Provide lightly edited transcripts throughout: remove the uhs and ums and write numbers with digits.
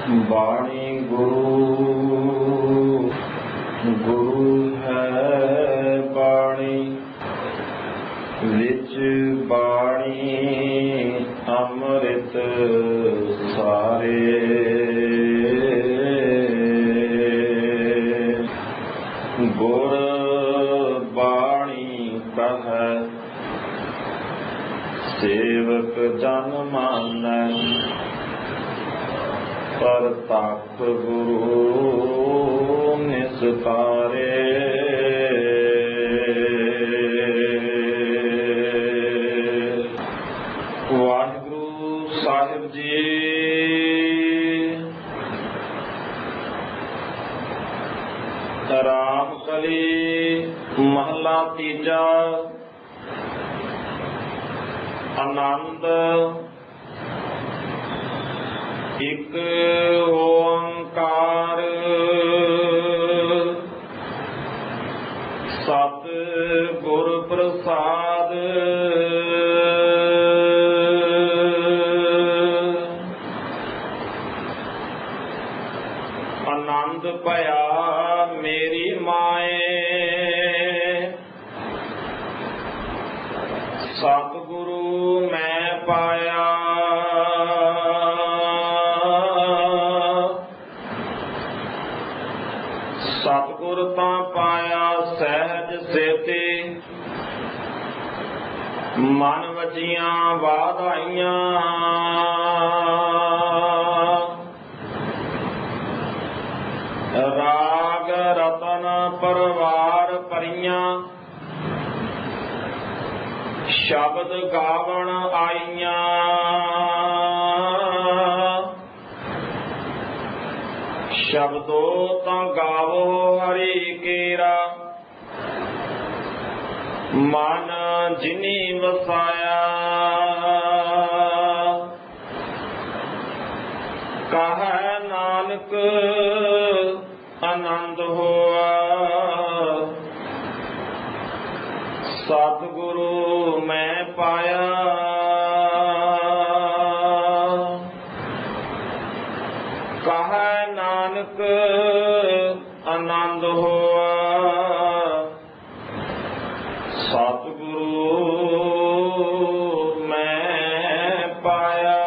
बाणी गुरु गुरु है बाणी विच बाणी अमृत सारे गुर बाणी कहे सेवक जन मानै पर तख्त गुरु निस्तारे वाहिगुरु साहिब जी राम कली महला तीजा आनंद एक ओंकार सत गुर प्रसाद आनंद पया मेरी माए सतगुरु मैं पाया सतगुर तां पाया सहज सेते मन वजियां वाधाइयां राग रतन परवार परियां शब्द गावण आईयां शब्दो तां गावो हरि केरा मन जिनी वसाया कहे नानक आनंद होआ सतगुरु मैं पाया कहे नानक आनंद होआ सतगुरु मैं पाया।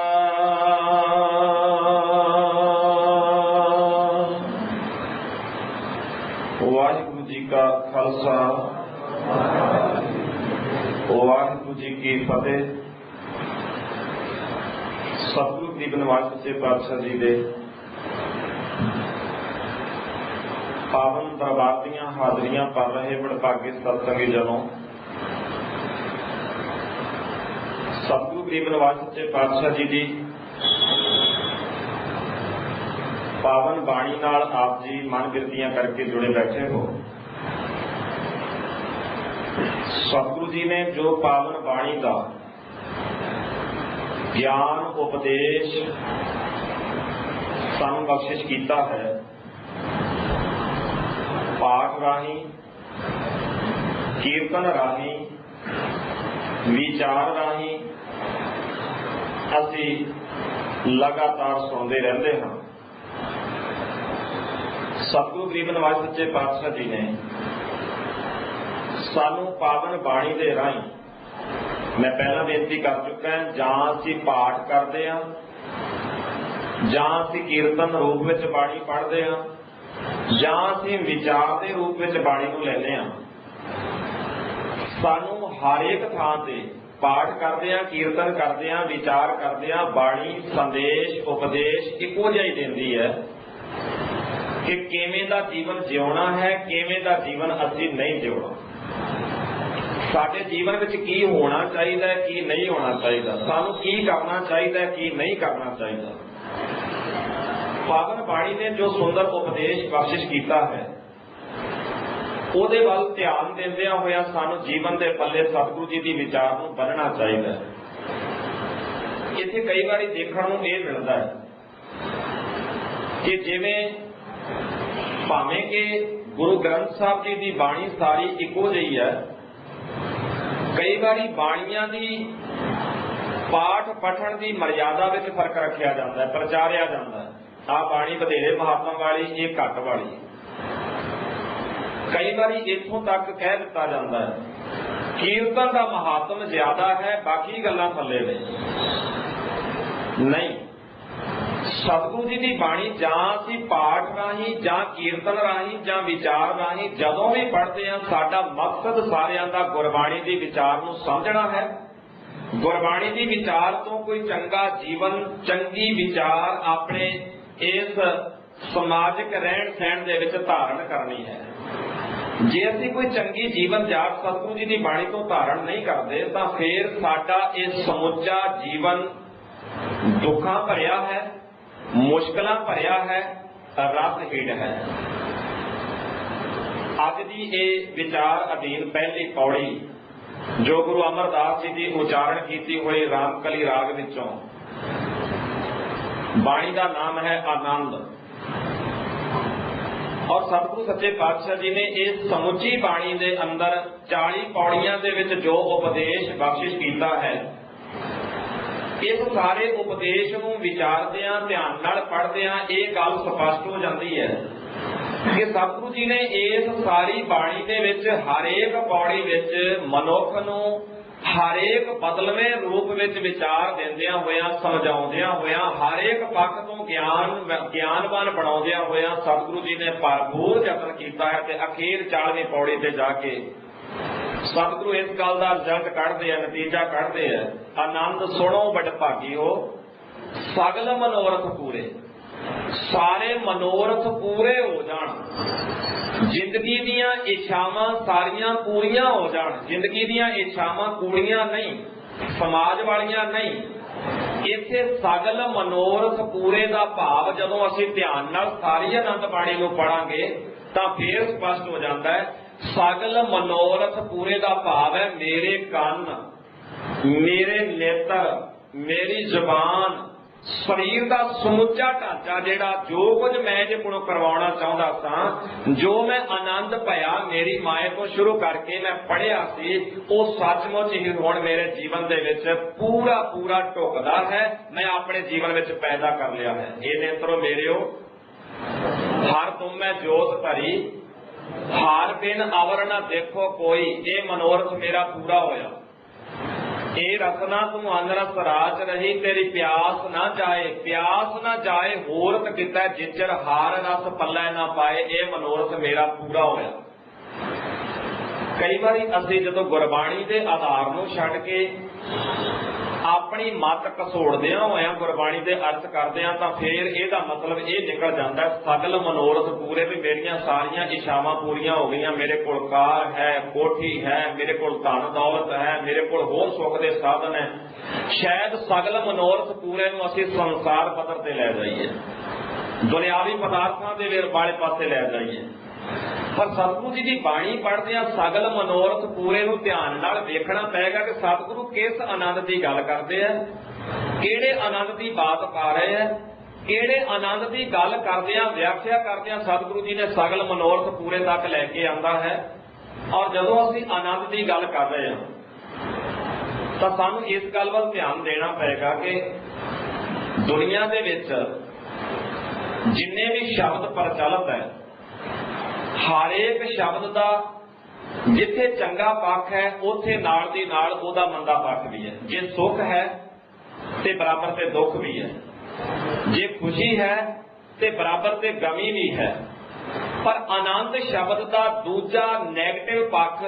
वाहिगुरु जी का खालसा वाहिगुरु जी की फतेह। सतगुरु गरीब निवाज सच्चे पातशाह जी दे पावन दरबार दीयां हाजरियां पर रहे बड़भागे सत्संगी जनों, सतगुरु गरीब निवाज सच्चे पातशाह जी दी पावन बाणी नाल आप जी मन बिरतियां करके जुड़े बैठे हो। सतगुरु जी ने जो पावन बाणी का ज्ञान उपदेश सानू बख्शिश किया है, पाठ राही कीर्तन राही विचार राही असी लगातार सुनते रहते हैं। सतगुरु गरीब निवाज सच्चे पातशाह जी ने सानू पावन बाणी दे राही, मैं पहला बेनती कर चुका है, जां असी पाठ करते हैं, जां असी कीर्तन रूप में बाणी पढ़ते हैं, जां असी विचार के रूप में बाणी को लैंदे हैं। सानू हर एक थां ते पाठ करते हैं, कीर्तन करते हैं, विचार करते हैं, बाणी संदेश उपदेश इको जिहा ही देंदी है कि किवें दा जीवन जिउणा है, किवें दा जीवन असी नहीं जिउणा, साडे जीवन विच की होना चाहिए, की नहीं होना चाहिए, सानू की करना चाहिए, की नहीं करना चाहिए। पावन बाणी ने जो सुंदर उपदेश बख्शिश किया है, ਉਹਦੇ ਵੱਲ ध्यान देंदिया होया सानू जीवन के पल्ले सतगुरु जी की विचार नूं बन्नना चाहिए। इत्थे कई बारी देखण नूं इह मिलदा है कि जिवें भावें कि गुरु ग्रंथ साहब जी की बाणी सारी इको जिही है, कई बारी बाणियां दी पाठ पठन की मर्यादा विच फर्क रखिया जाता है, प्रचारिया जाता है। आ बाणी वधेरे महात्मा वाली, ये घट वाली। कई बारी इत्थों तक कह दिता जाता है कीर्तन का महात्म ज्यादा है, बाकी गल्लां थल्ले ने। नहीं, सतगुरु जी की बाणी जां असीं पाठ राही जां कीर्तन राही जां विचार राही जदों भी पढ़ते हैं, साडा मकसद सारियां दा गुरबाणी दी विचार नूं समझना है। गुरबाणी दी विचार तो कोई चंगा जीवन, चंगी विचार अपने इस समाजिक रहन सहन दे विच धारण करनी है। जे असीं कोई चंगी जीवन जात सतगुरु जी की बाणी तो धारण नहीं करते, तो फिर साडा इह समुचा जीवन दुखां भरिया है, मुश्किलां भरिया है, रसहीन है। अज दी इह विचार अधीन पहली पौड़ी जो गुरु अमरदास जी की उच्चारण की हुई रामकली राग विचों, बाणी का नाम है आनंद। और सतगुरु सच्चे पातशाह जी ने इस समुची बाणी दे अंदर 40 पौड़ियां दे विच जो उपदेश बख्शिश कीता है, इस सारे उपदेश नूं विचारदियां ध्यान नाल पढ़दियां इह गल स्पष्ट हो जाती है कि सतगुरु जी ने इस सारी बाणी दे विच हरेक पौड़ी विच मनुख नूं हरेक बदलवें रूप विच विचार देंदियां होइयां, समझाउंदियां होइयां, हरेक पक्ष तो ज्ञानवान बनाउंदियां होइयां सतगुरु जी ने भरपूर यतन कीता है। ते अखीर 40वीं पौड़ी ते जाके सतगुरु इस गल का रिजल्ट कढ़दे हैं, नतीजा कढ़दे हैं, आनंद सुनो बड़ भागीओ सगल मनोरथ पूरे। सारे मनोरथ पूरे हो जान, जिंदगी दियां इच्छावां सारियां पूरियां हो जान। जिंदगी दियां इच्छावां कूड़ियां नहीं, समाज वालियां नहीं। इत्थे सगल मनोरथ पूरे का भाव जदों असीं ध्यान नाल सारी आनंद बाणी नूं पढ़ांगे तां फिर स्पष्ट हो जाता है। सगल मनोरथ पूरे का भाव है मेरे कन, मेरे नेत्र, मेरी जुबान, शरीर का समुचा ढांचा जिहड़ा जो कुछ मैं जे कोलों करवाउणा चाहुंदा सां, जो मैं आनंद पाया मेरी माए तो शुरू करके मैं पढ़िया सी, वो सचमुच ही हुण मेरे जीवन दे विच पूरा पूरा ढुकदा है, मैं अपने जीवन विच पैदा कर लिया है। ये नेत्रो मेरेओ हर तुम मैं जोत धरी, हार बिन अवर न देखो कोई, ये मनोरथ मेरा पूरा होया। ए रसना तू अनरस राज रही, तेरी प्यास ना जाए, प्यास ना जाए होरत किता जिचर हार रस पल्ले ना पाए, ये मनोरथ मेरा पूरा होया। कई बारी असीं जदों गुरबाणी दे आधार नूं छड्ड के अपनी मत घसोड़दियां होइयां गुरबाणी दे अर्थ करदियां तां फिर इहदा मतलब ये निकल जाता है सगल मनोरथ पूरे, भी मेरियां सारियां इच्छावां पूरियां हो गईयां। मेरे कोल कार है, कोठी है, मेरे कोल धन दौलत है, मेरे कोल होर सुख दे साधन है। शायद सगल मनोरथ पूरे नूं असीं संसार पद्धर ते लै जाइए, दुनियावी पदार्थां दे वाले पासे लै जाइए, पर सतगुरु जी की बाणी पढ़दियां सगल मनोरथ पूरे नूं ध्यान नाल देखना पएगा कि सतगुरु किस आनंद की गल करदे हैं, किहड़े आनंद की बात पा रहे हैं, किहड़े आनंद की गल करदियां व्याख्या करदियां सतगुरु जी ने सगल मनोरथ पूरे तक लैके आंदा है। और जदों असीं आनंद की गल कर रहे हैं तां सानूं इस गल वल ध्यान देना पएगा कि दुनिया दे विच जिन्ने भी शब्द प्रचलित है, हर एक शब्द का जिथे चंगा पक्ष है उथे नाल दी नाल ओदा मंदा पक्ष भी है। जे सुख है ते बराबर ते दुख भी है, जे खुशी है ते बराबर ते गमी भी है। पर आनंद शब्द का दूजा नैगेटिव पक्ष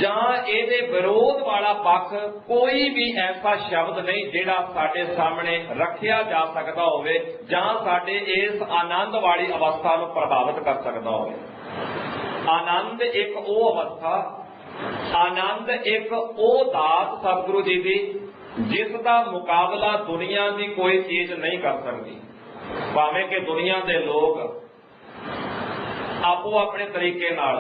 जां इहदे विरोध वाला पक्ष कोई भी ऐसा शब्द नहीं जिहड़ा साडे सामने रखिया जा सकता होवे जां साडे इस आनंद वाली अवस्था नूं प्रभावित कर सकता होवे। आनंद एक वो अवस्था, आनंद एक वो दात सतगुरु जी की जिसका मुकाबला दुनिया की कोई चीज नहीं कर सकती। भावें कि दुनिया के लोग आपो अपने तरीके नाल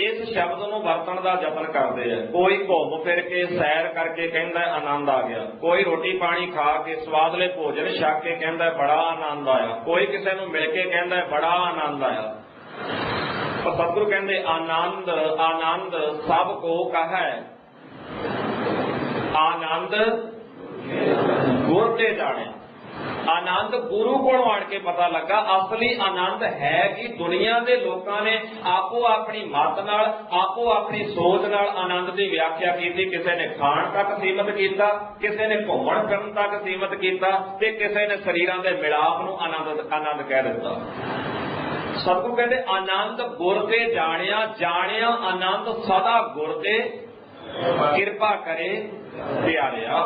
इस शब्द नूं वरतण दा यतन करते हैं। कोई घूम फिर के सैर करके कहता है आनंद आ गया, कोई रोटी पानी खा के स्वादले भोजन छक के कहता है बड़ा आनंद आया, कोई किसी नूं मिल के कहता है बड़ा आनंद आया। पर सतगुरु कहते आनंद आनंद सब को कहा है, आनंद गुर ते जाने, आनंद गुरु कोलों आण के पता लगा। असली आनंद है कि दुनिया के लोगों ने आपो अपनी मत नाल, आपो अपनी सोच नाल आनंद की व्याख्या की। किसी ने खाण तक सीमित किया, किसी ने घूमण फिरन तक सीमित किया, ते किसी ने शरीरां दे मिलाप नूं आनंद कह दिता। सतगुरु कहते आनंद गुर ते जाणिया, जाणिया आनंद सदा गुर ते किरपा करे प्यारिया।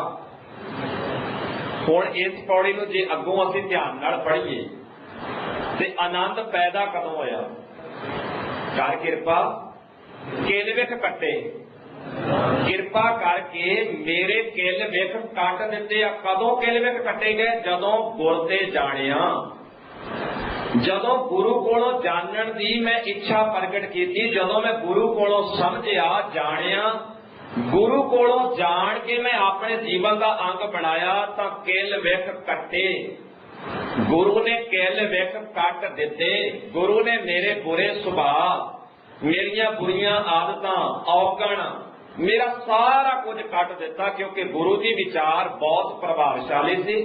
हुण इस पौड़ी नूं जे अगों असीं ध्यान नाल पढ़ीए ते आनंद पैदा कदों होया? कर किरपा किल विख कट्टे, किरपा करके मेरे किल विख कट दिते। कदों किल विख कट्टे गए? जदों गुर ते जाणिया, जदों गुरु कोलों जानन दी मैं इच्छा प्रगट की, जदों मैं गुरु कोलों समझिया जाणिया, गुरु कोलों जान के मैं अपने जीवन का अंग बनाया, तो किल विख कट्टे। गुरु ने किल विख कट दिते। गुरु ने मेरे बुरे सुभाव, मेरिया बुरियां आदतां, औगण, मेरा सारा कुछ कट दिता। क्योंकि गुरु जी विचार बहुत प्रभावशाली सी,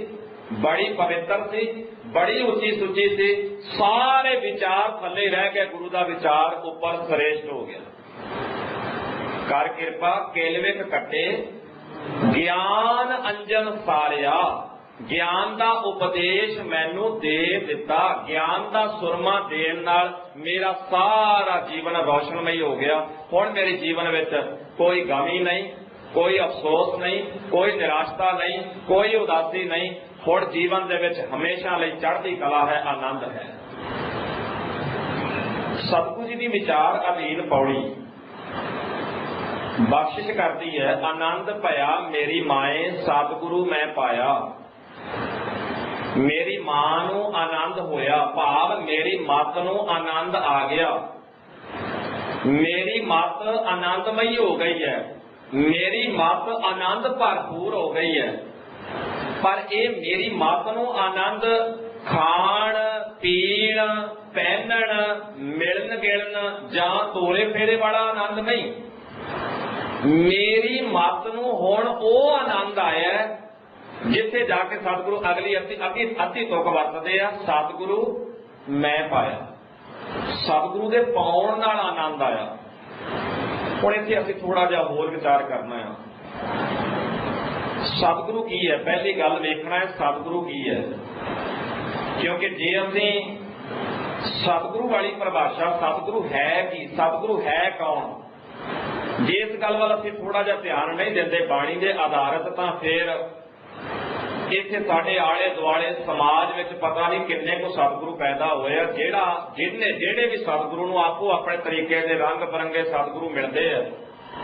बड़ी पवित्र सी, बड़ी उची सुची सी। सारे विचार थले रह गए, गुरु का विचार ऊपर श्रेष्ठ हो गया। कर किरपा किल विख कट्टे, ज्ञान अंजन सारिया, ज्ञान का उपदेश मैनू दे दिता। ज्ञान का सुरमा देन नाल मेरा सारा जीवन रोशनमई हो गया। हुण मेरे जीवन में कोई गमी नहीं, कोई अफसोस नहीं, कोई निराशा नहीं, कोई उदासी नहीं। हुण जीवन दे विच हमेशा लई चढ़दी कला है, आनंद है। सतगुरु जी की विचार अधीन पौड़ी बख्शिश करती है। आनंद भया मेरी माए सतगुरु मैं पाया। मेरी मां नूं आनंद होया, भाव मेरी मत नूं आनंद आ गया। मेरी मत आनंदमयी हो गई है, मेरी मत आनंद भरपूर हो गई है। पर ये मेरी मत नूं आनंद खाण पीण पहनण मिलन गिलन जां तोरे फेरे वाला आनंद नहीं। मेरी मत नूं हुण ओह आनंद आया जिथे जाके सतगुरु अगली अति तुक वरतदे आ। सतगुरु मैं पाया, सतगुरु दे पाउण नाल आनंद आया। हुण इत्थे असीं थोड़ा जिहा होर विचार करना है। सतगुरु की है? पहली गल वेखना है सतगुरु की है। क्योंकि जे असीं सतगुरु वाली परिभाषा, सतगुरु है की, सतगुरु है कौन, जिस गल वाल असीं थोड़ा जिहा ध्यान नहीं देंदे बाणी दे आधारित, तां फिर इत्थे साडे आले दुआले समाज विच पता नहीं किन्ने को सतगुरु पैदा होए आ। जेड़े भी सतगुरु नूं आपो अपने तरीके दे रंग बरंगे सतगुरु मिलदे आ,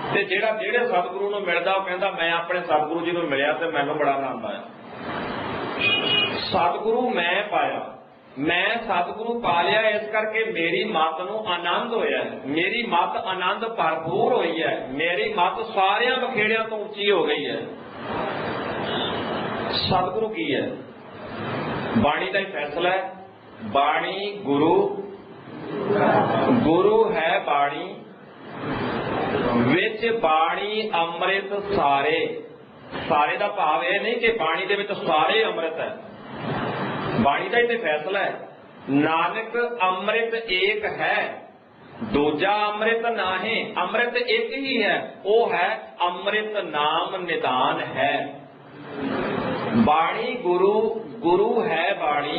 ते जेड़े सतगुरु नूं मिलदा ओह कहंदा मैं अपने सतगुरु जी नूं मिलिया ते मैनूं बड़ा आनंद आया। सतगुरु मैं पाया, मैं सतगुरु पा लिया, इस करके मेरी मत नूं आनंद होया। मेरी मत आनंद भरपूर हुई है। मेरी मत सारियां बखेड़ियां तो उच्ची हो गई है। सतगुरु की है? बाणी का ही फैसला है। बाणी गुरु, गुरु है बाणी, विच बाणी अमृत सारे। सारे का भाव यह नहीं कि बाणी दे विच सारे अमृत है। बाणी का ही फैसला है। नानक अमृत एक है, दूजा अमृत नाही। अमृत एक ही है, वो है अमृत नाम निदान है। बाणी गुरु, गुरु है बाणी,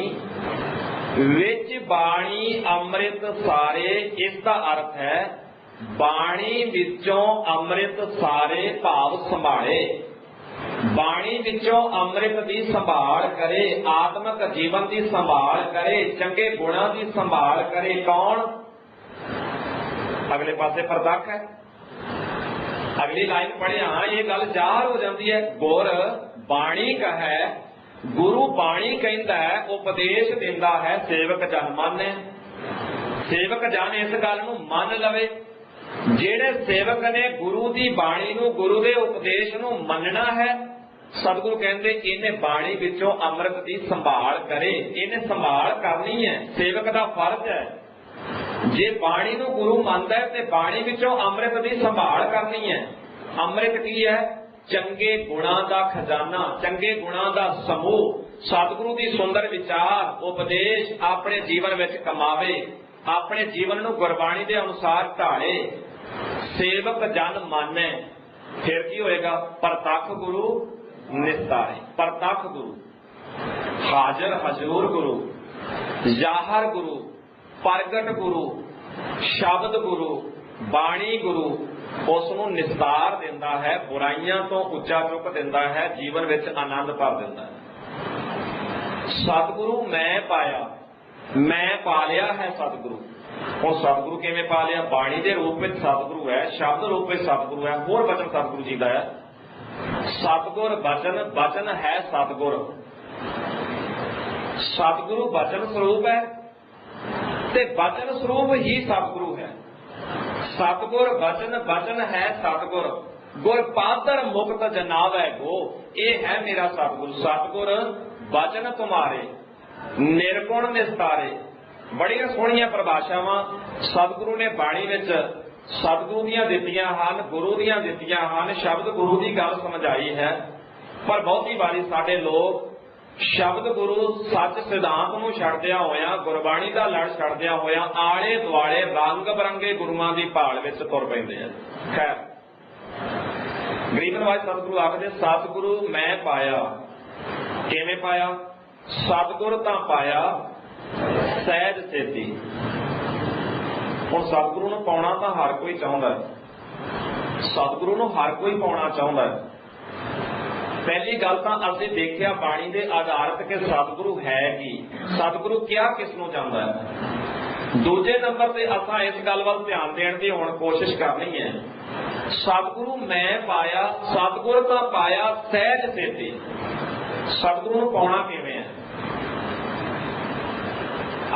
विच बाणी अमृत सारे। इसका अर्थ है बाणी विचों अमृत सारे भाव संभाले। बाणी विचों अमृत की संभाल करे, आत्मक जीवन की संभाल करे, चंगे गुणों की संभाल करे। कौन? अगले पासे प्रतख है। अगली लाइन पढ़े हाँ, ये गल जाहिर हो जाती है। गुर बाणी कहे, गुरु बाणी कहता है, उपदेश दिंदा है, सेवक जन माने। सेवक जन इस गल नूं मन लवे। जेड़े सेवक ने गुरु की बाणी नूं, गुरु के उपदेश नूं मनना है, सतगुरु कहते इन्हें बाणी विचों अमृत की संभाल करे। इन्हें संभाल करनी है, सेवक का फर्ज है। जे बाणी नूं गुरु मनदा है ते बाणी विचों अमृत की संभाल करनी है। अमृत की है? चंगे गुणां दा खजाना, चंगे गुणां दा समूह। सतगुरु की सुंदर विचार उपदेश अपने जीवन में कमावे, अपने जीवन को गुरबाणी के अनुसार ढाले, सेवक जन माने, फिर की होएगा? प्रतख गुरु निस्तारे। प्रतख गुरु, हाजर हजूर गुरु, जाहर गुरु, प्रगट गुरु, शब्द गुरु, बाणी गुरु उसनों निस्तार दिंदा है, बुराइयां तो उच्चा चुक दिंदा है, जीवन विच आनंद भर दिंदा है। सतगुरु मैं पाया, मैं पा लिया है सतगुरु। और सतगुरु किवें पा लिया? बाणी के रूप में सतगुरु है, शब्द रूप में सतगुरु है, होर वचन सतगुरु जी का है। सतगुर वचन, वचन है सतगुर। सतगुरु वचन स्वरूप है ते वचन स्वरूप ही सतगुरु है। सतगुर वचन, वचन है सतगुर। गुर पातर मुक्त जनावै गो, ये है मेरा सतगुरु। सतगुर वचन तुम्हारे निर्गुण निस्तारे। बड़िया सोहणियां परिभाषावां सतगुरु ने बाणी विच सतगुरु दीयां दित्तियां हन, गुरु दीयां दित्तियां हन, शब्द गुरु की गल समझाई है। पर बहुती वारी साडे लोग शब्द गुरु सच सिद्धांत नूं छड्डिया होया, गुरबाणी का लड़ छड्डिया होया आले दुआले रंग बरंगे गुरुआं की भाल विच तुर पैंदे हैं। खैर गरीब नवाज सतगुरु आखदे सतगुरु मैं पाया। किवें पाया? सतगुर तां पाया सहज चेती। हुण सतगुरु नूं पाउणा तां हर कोई चाहुंदा है, सतगुरु नूं हर कोई पाउणा चाहुंदा है। पहली गल तां असीं देखिया बाणी दे आधारित कि सतगुरु है की, सतगुरु क्या किस नूं चाहुंदा है। दूजे नंबर ते असां इस गल वल ध्यान देण दी हुण कोशिश करनी है। सतगुरु मैं पाया, सतगुर तां पाया सहज चेती। सतगुरु नूं पाउणा किवें है?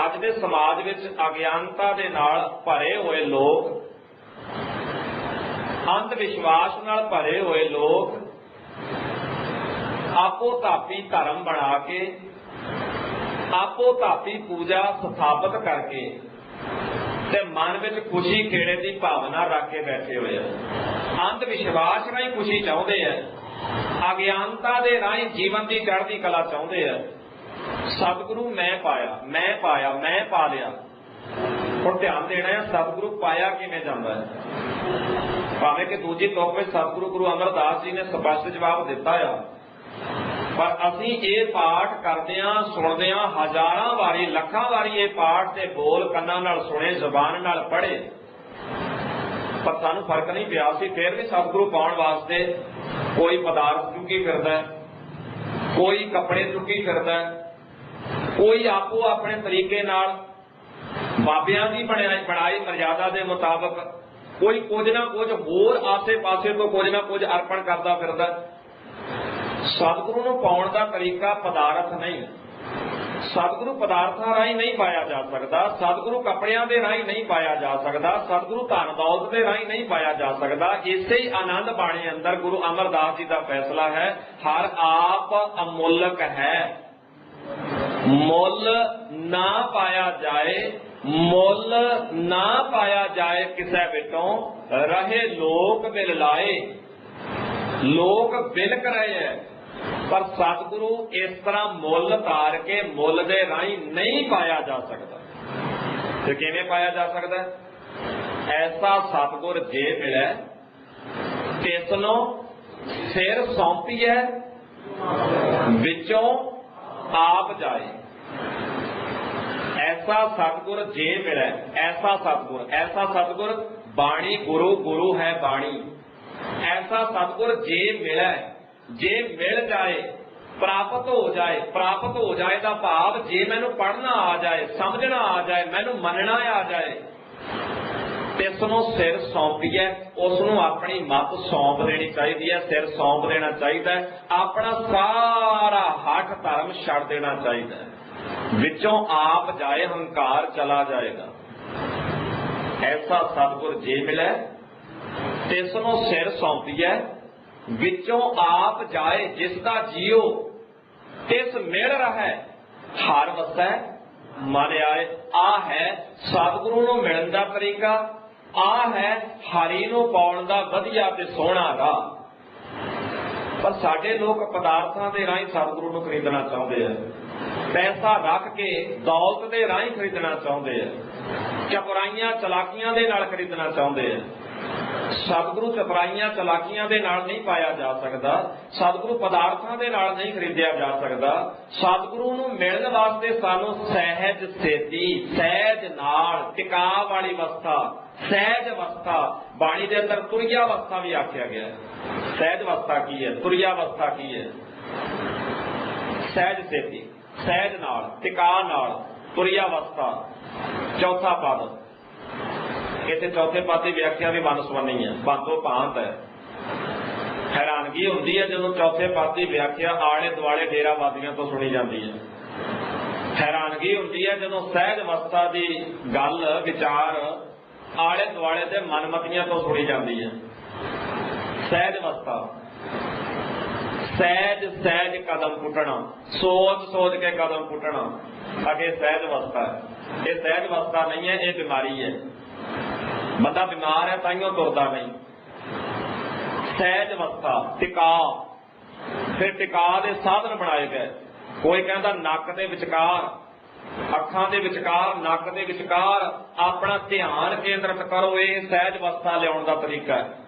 अज दे समाज विच अज्ञानता दे नाल भरे होए लोग, अंध विश्वास नाल भरे होए लोग आपो धापी धर्म बना के, आपो धापी पूजा स्थापित करके ते मन विच खुशी खेड़े की भावना रख के बैठे हुए हैं। अंध विश्वास राही खुशी चाहते हैं, अज्ञानता दे राही जीवन की चढ़ती कला चाहते हैं। सतगुरु मैं पाया, मैं पाया, मैं पा लिया। हुण ध्यान देना है सतगुरु पाया किवें जांदा है। भावें कि दूजी तुक विच सतगुरु गुरु अमरदास जी ने स्पष्ट जवाब दिता है, पर असीं ये पाठ करदियां सुणदियां हजारां वारी लखां वारी ये पाठ ते बोल कन्नां नाल सुणे, जबान नाल पढ़े, पर सानूं फर्क नहीं पिया। सी फिर भी सतगुरु पाउण वास्ते कोई पदार्थ चुकी फिरदा है, कोई कपड़े चुकी फिरदा है, कोई आपो अपने तरीके नाल बाबियां दी बनाई मर्यादा दे मुताबक कोई कुछ ना कुछ होर आसे पासे तो कुछ ना कुछ अर्पण करदा फिरदा। सतगुरु नूं पाउण दा तरीका पदार्थ नहीं, सतगुरु पदार्थां राही नहीं पाया जा सकता, सतगुरु कपड़ियां दे राही नहीं पाया जा सकता, सतगुरु धन दौलत दे राही नहीं पाया जा सकता। इसे ही आनंद बाणी अंदर गुरु अमरदास जी का फैसला है, हर आप अमूलक है, मुल ना पाया जाए, मुल ना पाया जाए किसे बिटों, रहे लोक बिल लाए। लोग बिलक रहे हैं, पर सतगुरु इस तरह मुल तार के मुल दे राही नहीं पाया जा सकता। तो किवें पाया जा सकता है? ऐसा सतगुर जे मिले तिसनों सिर सौंपीए विचों आप जाए। ऐसा सतगुर जे मिले, ऐसा सतगुर बाणी गुरु, गुरु है बाणी। ऐसा सतगुर जे मिले, जे मिल जाए, प्राप्त हो जाए। प्राप्त हो जाए का भाव जे मैनू पढ़ना आ जाए, समझना आ जाए, मैनू मनना आ जाए, तिसनों सिर सौंपीए, उसनों अपनी मत सौंप देनी चाहिए है, सिर सौंप देना चाहिए, अपना सारा हठ धर्म छड़ देना चाहिए, विचों आप जाए, हंकार चला जाएगा। ऐसा सतगुर जे मिले तिसनों सिर सौंपीए, विचों आप जाए, जिसका जियो तिस मिल रहा है, हर वसै मन आए। आ है सतगुरु नूं मिलण दा तरीका, आ है हरि नूं पाउण दा वधिया ते सोहना राह। पर साडे लोग पदार्थां दे राहीं सतगुरु नूं खरीदना चाहुंदे हैं, पैसा रख के दौलत दे राहीं खरीदना चाहुंदे हैं, चपराइयां चलाकियां दे नाल खरीदना चाहुंदे हैं। सतगुरु चपराइयां चलाकियां दे नाल नहीं पाया जा सकदा, सतगुरु पदार्थां दे नाल नहीं खरीदिया जा सकदा। सतगुरु नूं मिलण वास्ते सानूं सहज सेती, सहज नाल टिका वाली अवस्था, सहज अवस्था, बाणी दे अंदर तुरिया अवस्था भी आख्या गया है। सहज अवस्था की है, तुरिया अवस्था की है? सहज सेती, सहज नाल, टिका नाल, तुरिया अवस्था। चौथा पद, इत्थे चौथे पद की व्याख्या भी मनसुवनी है, भांतो भांत है। हैरानगी होंदी है जदों चौथे पद की व्याख्या आले दुआले डेरावादियों तो सुनी जाती है। हैरानगी होंदी है जदों सहज अवस्था की गल विचार आले दुआले ते मनमतियां तो सुनी जाती है। सहज अवस्था, सहज सहज कदम पुटना, सोच सोच के कदम पुटना, अगे सहज अवस्था है। ये सहज अवस्था नहीं है, ये बीमारी है। बंदा बीमार है ताइयों तुरदा नहीं। सहज अवस्था, टिका, फिर टिका दे साधन बनाए गए। कोई कहता नक दे विचकार, अखां दे विचकार, नक दे विचकार अपना ध्यान केंद्रित करो, ये सहज अवस्था लियाउण दा तरीका है।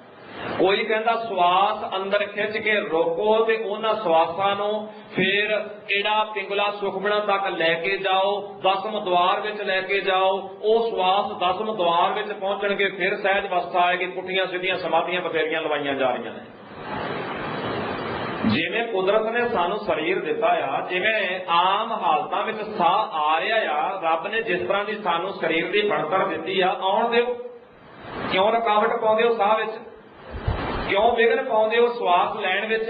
कोई कहता श्वास अंदर खिंच के रोको ते उन्हां श्वासां नूं फिर एड़ा पिंगला सुखमना तक लैके जाओ, दसम द्वार विच लैके जाओ, वो श्वास दसम द्वार विच पहुंचणगे फिर सहज अवस्था आएगी। पुठियां सीधियां समाधियां बथेरियां लवाइयां जा रही ने। जिवें कुदरत ने सानू शरीर दिता आ, जिवें आम हालतां विच साह आ रहा आ, रब ने जिस तरह की सानू शरीर की बनतर दिती आ, आउण दिओ। क्यों रुकावट पाउंदे हो साह विच? क्यों विघन पाउंदे हो श्वास लैण विच?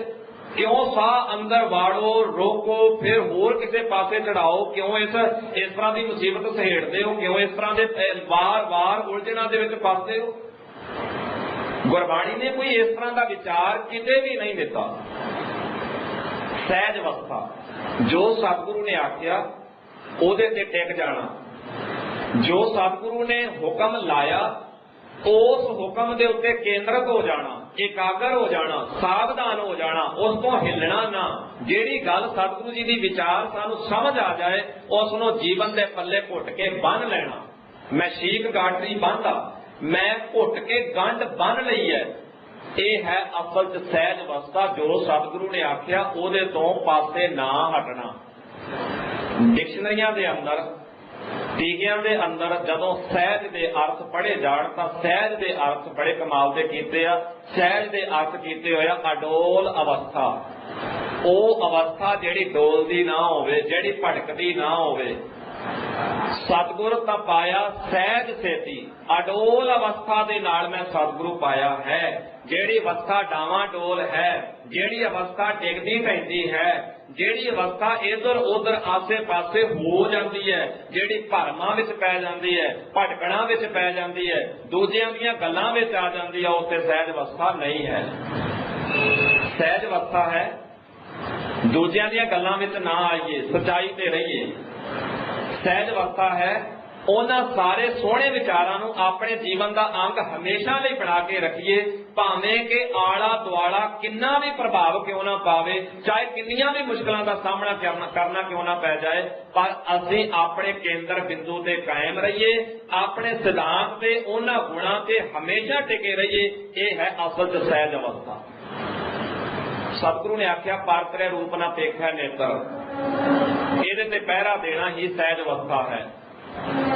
क्यों साह अंदर वाड़ो, रोको, फिर होर किसी पासे चढ़ाओ? क्यों इस तरह की मुसीबत सहेड़ते हो? क्यों इस तरह के वार वार उलझना दे विच फसदे हो? गुरबाणी ने कोई इस तरह का विचार किते भी नहीं दिता। सहज अवस्था, जो सतगुरु ने आख्या ओदे ते टिक जाना, जो सतगुरु ने हुक्म लाया उस हुक्म के उत्ते केंद्रित हो जाना, एकाग्र हो जाना, सावधान हो जाना, उस तो हिलना ना। जिहड़ी गल सतगुरु जी की विचार सानू समझ आ जाए उसनों जीवन के पल्ले घुट के बन लेना। मैं शीक गाठरी बांधा, मैं घुट के गंढ बन लई है। यह है असल च सहज अवस्था। जो सतगुरु ने आख्या उहदे तो पासे ना हटना। डिक्शनरियां दे अंदर, टीकियां दे अंदर जदों सहज दे अर्थ पढ़े जाण तां सहज दे अर्थ बड़े कमाल दे कीते आ। सहज दे अर्थ कीते होया अडोल अवस्था, ਉਹ अवस्था जिहड़ी डोलदी ना होवे, जिहड़ी भटकदी ना होवे। सतगुर तां पाया सहज सेती, अडोल अवस्था दे नाल मैं सतगुरु पाया है। जिहड़ी अवस्था डावाडोल है, जिहड़ी अवस्था टिकदी पैंदी है, जिहड़ी अवस्था इधर उधर आसे पासे हो जाती है, जिहड़ी भरमां विच पै जाती है, भटकणा विच पै जाती है, दूजियां दीयां गल्लां विच आ जाती है, उत्ते सहज अवस्था नहीं है। सहज अवस्था है दूजियां दीयां गल्लां विच ना आइए, सच्चाई ते रहिए। सहज अवस्था है उन्हां सारे सोहणे विचारां नूं अपने जीवन का अंग हमेशा लई बना के रखिए, भावें कि आला दुआला किन्ना भी प्रभाव क्यों ना पावे, चाहे किन्नियां भी मुश्किलों का सामना करना क्यों ना पै जाए, पर असीं अपने केंद्र बिंदु ते कायम रहिए, अपने सिद्धांत ते उन्हां गुणां ते हमेशा टिके रहिए। यह है असल च सहज अवस्था। सतगुरु ने आख्या पारतरे रूप ना देखा नेत्र, ਇਹਦੇ ਤੇ ਪਹਿਰਾ देना ही सहज अवस्था है।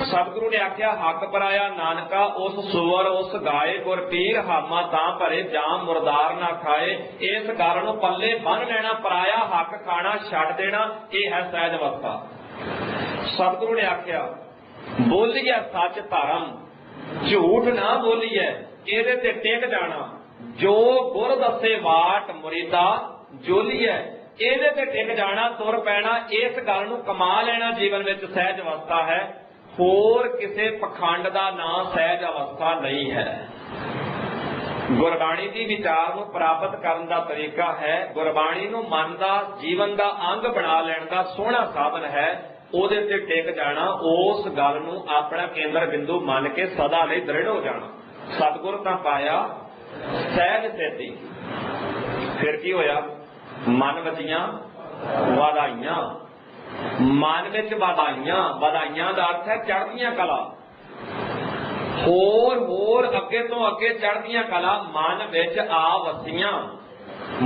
सतगुरु ने आख्या हक पराया नानका उस सुअर उस गाय गुर पीर हामा तां भरे जाम मुरदार ना खाए। इस गल नूं पल्ले बन लेना, पराया हक खाना छड्ड देना, यह है सहज अवस्था। सतगुरु ने आख्या बोलिए सच धर्म, झूठ ना बोलिए, ਇਹਦੇ ਤੇ टिक जाना। जो गुर दसे वाट मुरीदा जोलिए, ਇਹਦੇ ਤੇ टिक जाना, तुर पैना, इस गल नूं कमा लेना जीवन विच सहज अवस्था है। होर किसी पखंड का नाम सहज अवस्था नहीं है। गुरबाणी की विचार नूं प्राप्त करने का तरीका है, गुरबाणी नूं मन का जीवन का अंग बना लैण का सोहना साधन है। ਉਹਦੇ ਤੇ टिक जाना, उस गल नूं अपना केंद्र बिंदु मन के सदा लई दृढ़ हो जाना। सतगुर तां पाया सहज सेती। फिर की होया? मन वजियां वधाइयां। मन विच वधाइयां, वधाइयां दा अर्थ है चढ़दियां कला। होर होर अगे तो अगे चढ़दियां कला मन विच आ वसियां।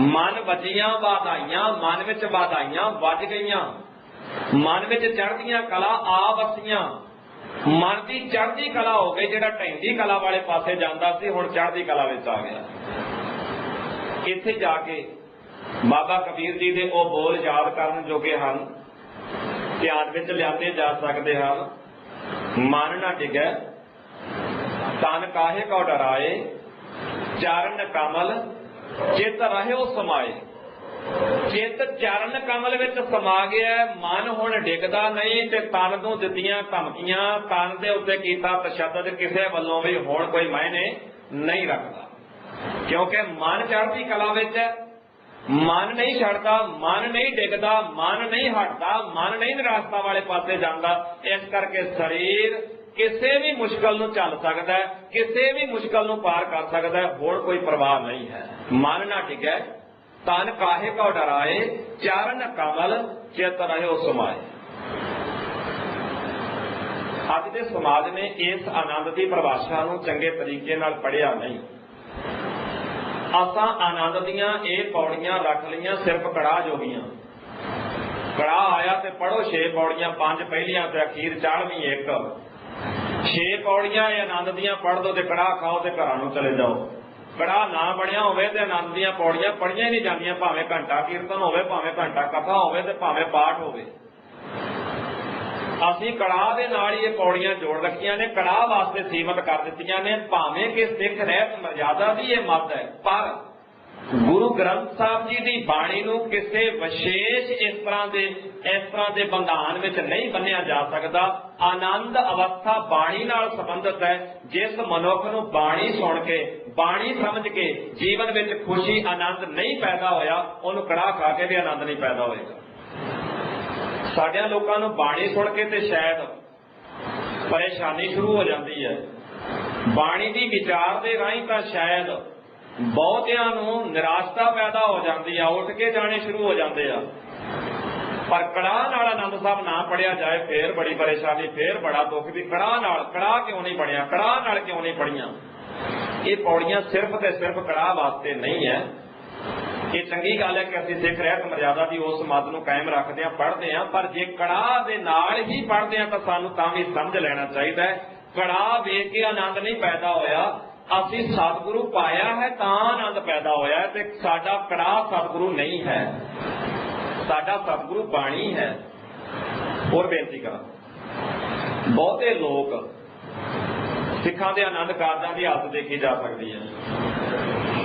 मन वजियां वधाइयां, मन विच वधाइयां वज गईयां। मन विच चढ़दियां कला आ वसियां। मन की चढ़दी कला हो गई, जिहड़ा ढैंदी कला वाले पासे जांदा सी हुण चढ़दी कला विच आ गया। इत्थे जाके बाबा कबीर जी दे ओ बोल याद करन जोगे हन, ध्यान विच लिआंदे जा सकदे हन। मन ना डिगै तन काहे को डराए, चरण कमल चित रहियो समाए। चित चरण कमल विच समा गया, मन हुण डिगदा नहीं ते तन नूं दित्तियां धमकियां, तन दे उत्ते कीता तशद्दद किसे वल्लों भी हुण कोई मायने नहीं रखदा, क्योंकि मन चढ़दी कला विच है। मन नहीं छड़दा, मन नहीं डिगदा, मन नहीं हटदा, मन नहीं निराशता वाले पासे जांदा। इस करके शरीर किसी भी मुश्किल नूं चल सकदा है, किसी भी मुश्किल नूं पार कर सकदा है, हुण कोई परवाह नहीं है। मन ना डिगै तन काहे को डराए, चरण कमल चित रहियो समाए। अज दे समाज ने इस आनंद की परिभाषा नूं चंगे तरीके नाल पढ़िया नहीं। असां आनंद दीयां ये पौड़ियां रख लईयां सिर्फ कड़ाह जोगियां। कड़ाह आया ते पढ़ो 6 पौड़ियां, 5 पहलियां ते अखीर 4वीं 1। 6 पौड़ियां ये आनंद दीयां पढ़ दो ते कड़ाह खाओ ते घरां नूं चले जाओ। कड़ाह ना बनया होवे ते आनंद दीयां पौड़ियां पढ़ियां ही नहीं जांदियां, भावें घंटा कीर्तन होवे, भावें घंटा कथा होवे ते भावें पाठ होवे। असीं कड़ाह दे नाल ही पौड़ियां जोड़ रखियां ने, कड़ाह वास्ते सीमित कर दित्तियां ने। भावें कि सिख रहत मर्यादा दी ये मत है, पर गुरु ग्रंथ साहब जी की बाणी नूं किसी विशेष इस तरह के बंधान विच नहीं बन्निया जा सकता। आनंद अवस्था बाणी नाल संबंधित है। जिस मनुख नूं बाणी सुन के, बाणी समझ के जीवन विच खुशी आनंद नहीं पैदा होया, उहनूं कड़ाह खा के भी आनंद नहीं पैदा होएगा। साडियां लोकां नूं बाणी सुन के ते शायद परेशानी शुरू हो जाती है। बाणी दी विचार दे राहीं तां शायद बहुतियां नूं निराशता पैदा हो जाती है, उठ के जाने शुरू हो जाते हैं। पर कड़ाह नाल आनंद साहब ना पढ़िया जाए फिर बड़ी परेशानी, फिर बड़ा दुख भी कड़ाह नाल। कड़ाह क्यों नहीं पढ़िया, कड़ाह नाल क्यों नहीं पढ़िया? ये पौड़ियां सिर्फ ते सिर्फ कड़ाह वास्ते नहीं है। ये चंगी गल है कि असीं सिख रहत मर्यादा की उस मत नूं कायम रखते हैं, पढ़ते हैं। पर जे कड़ाह दे नाल ही पढ़ते हैं तो सानूं तां भी समझ लेना चाहिए है, कड़ाह वेख के आनंद नहीं पैदा होया, असीं सतगुरु पाया है तां आनंद पैदा होया है। ते साडा कड़ाह सतगुरु नहीं है, साडा सतगुरु बाणी है। और बेनती करा, बहुते लोग सिखां दे आनंद कारजां की हालत देखी जा सकती है।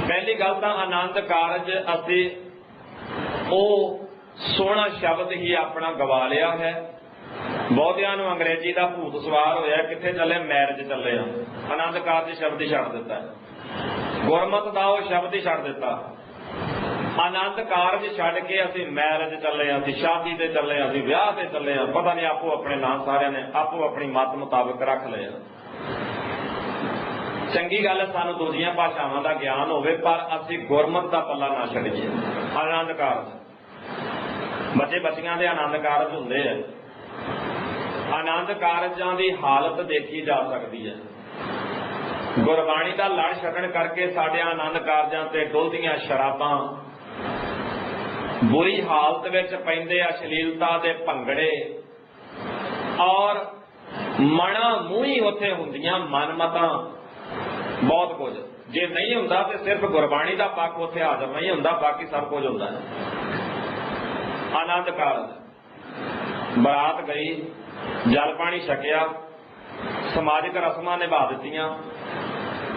पहली गल तां आनंद कारज असीं ओ सोहना शब्द ही अपना गवा लिया है। बहुतियां नूं अंग्रेजी का भूत सवार होया, कित्थे चले, मैरिज चले आ, आनंद कारज शब्द ही छड्ड दिता है। गुरमत का वो शब्द ही छड्ड दिता। आनंद कारज छड्ड के असीं मैरिज चले, असीं शादी ते चले, असीं विआह ते चले, पता नहीं आपो अपने नाम सारिਆਂ ने आपो अपनी मत मुताबिक रख लिया। चंगी गल है सानूं दूजियां भाषावां दा ज्ञान होवे, पर असीं गुरमत दा पल्ला ना छड्डीए। आनंद कारज बच्चे बच्चियां दे आनंद कारज हुंदे है। आनंद कारजां दी हालत देखी जा सकती है। गुरबाणी का लड़ छकण करके साडे आनंद कारजां ते डुलदियां शराबां, बुरी हालत विच पैंदे अश्लीलता दे भंगड़े और मना मूही उत्थे हुंदियां मनमतां, बहुत कुछ। जे नहीं हुंदा ते सिर्फ गुरबाणी का पक्ष उत्थे हाਜ਼ਰ नहीं हुंदा, बाकी सब कुछ हुंदा है। आनंद कारज बरात गई, जल पानी छकिया, समाजिक रस्मां निभा दित्तियां।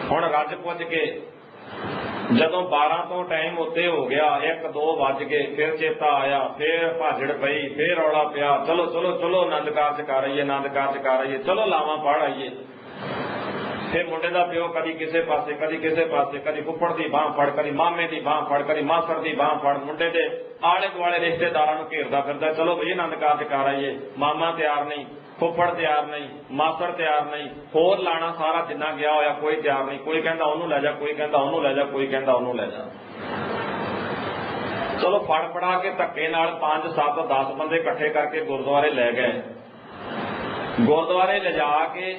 हुण रज पुज के जदों 12 तो टाइम उत्ते हो गया, 1-2 वज गए, फिर चेता आया, फिर भाजड़ पई, फिर रौला पिया, चलो चलो चलो आनंद कारज कर आईए, आनंद कारज कर आईए, चलो लावां पढ़ आईए। फिर मुंडे का प्यो कभी किसी पासे, कभी किसी पासे, कभी फुफड़ की बांह फड़, कभी मामे की बांह फड़, कभी मासड़ की बांह फड़, मुंडे के आले दुआले रिश्तेदारों को घेरदा फिरदा, चलो भई आनंद कारज कर आईए। मामा तैयार नहीं, फुफड़ तैयार नहीं, मासड़ तैयार नहीं, होर लाना सारा जिन्ना गया होया कोई तैयार नहीं। कोई कहता उन्होंने लै जा, कोई कहता उन्होंने लै जा, कोई कहता उन्होंने लै जा। चलो फड़ फड़ा के धक्के नाल 5 7 10 बंदे इकट्ठे करके गुरुद्वारे लै गए। गुरुद्वारे लिजा के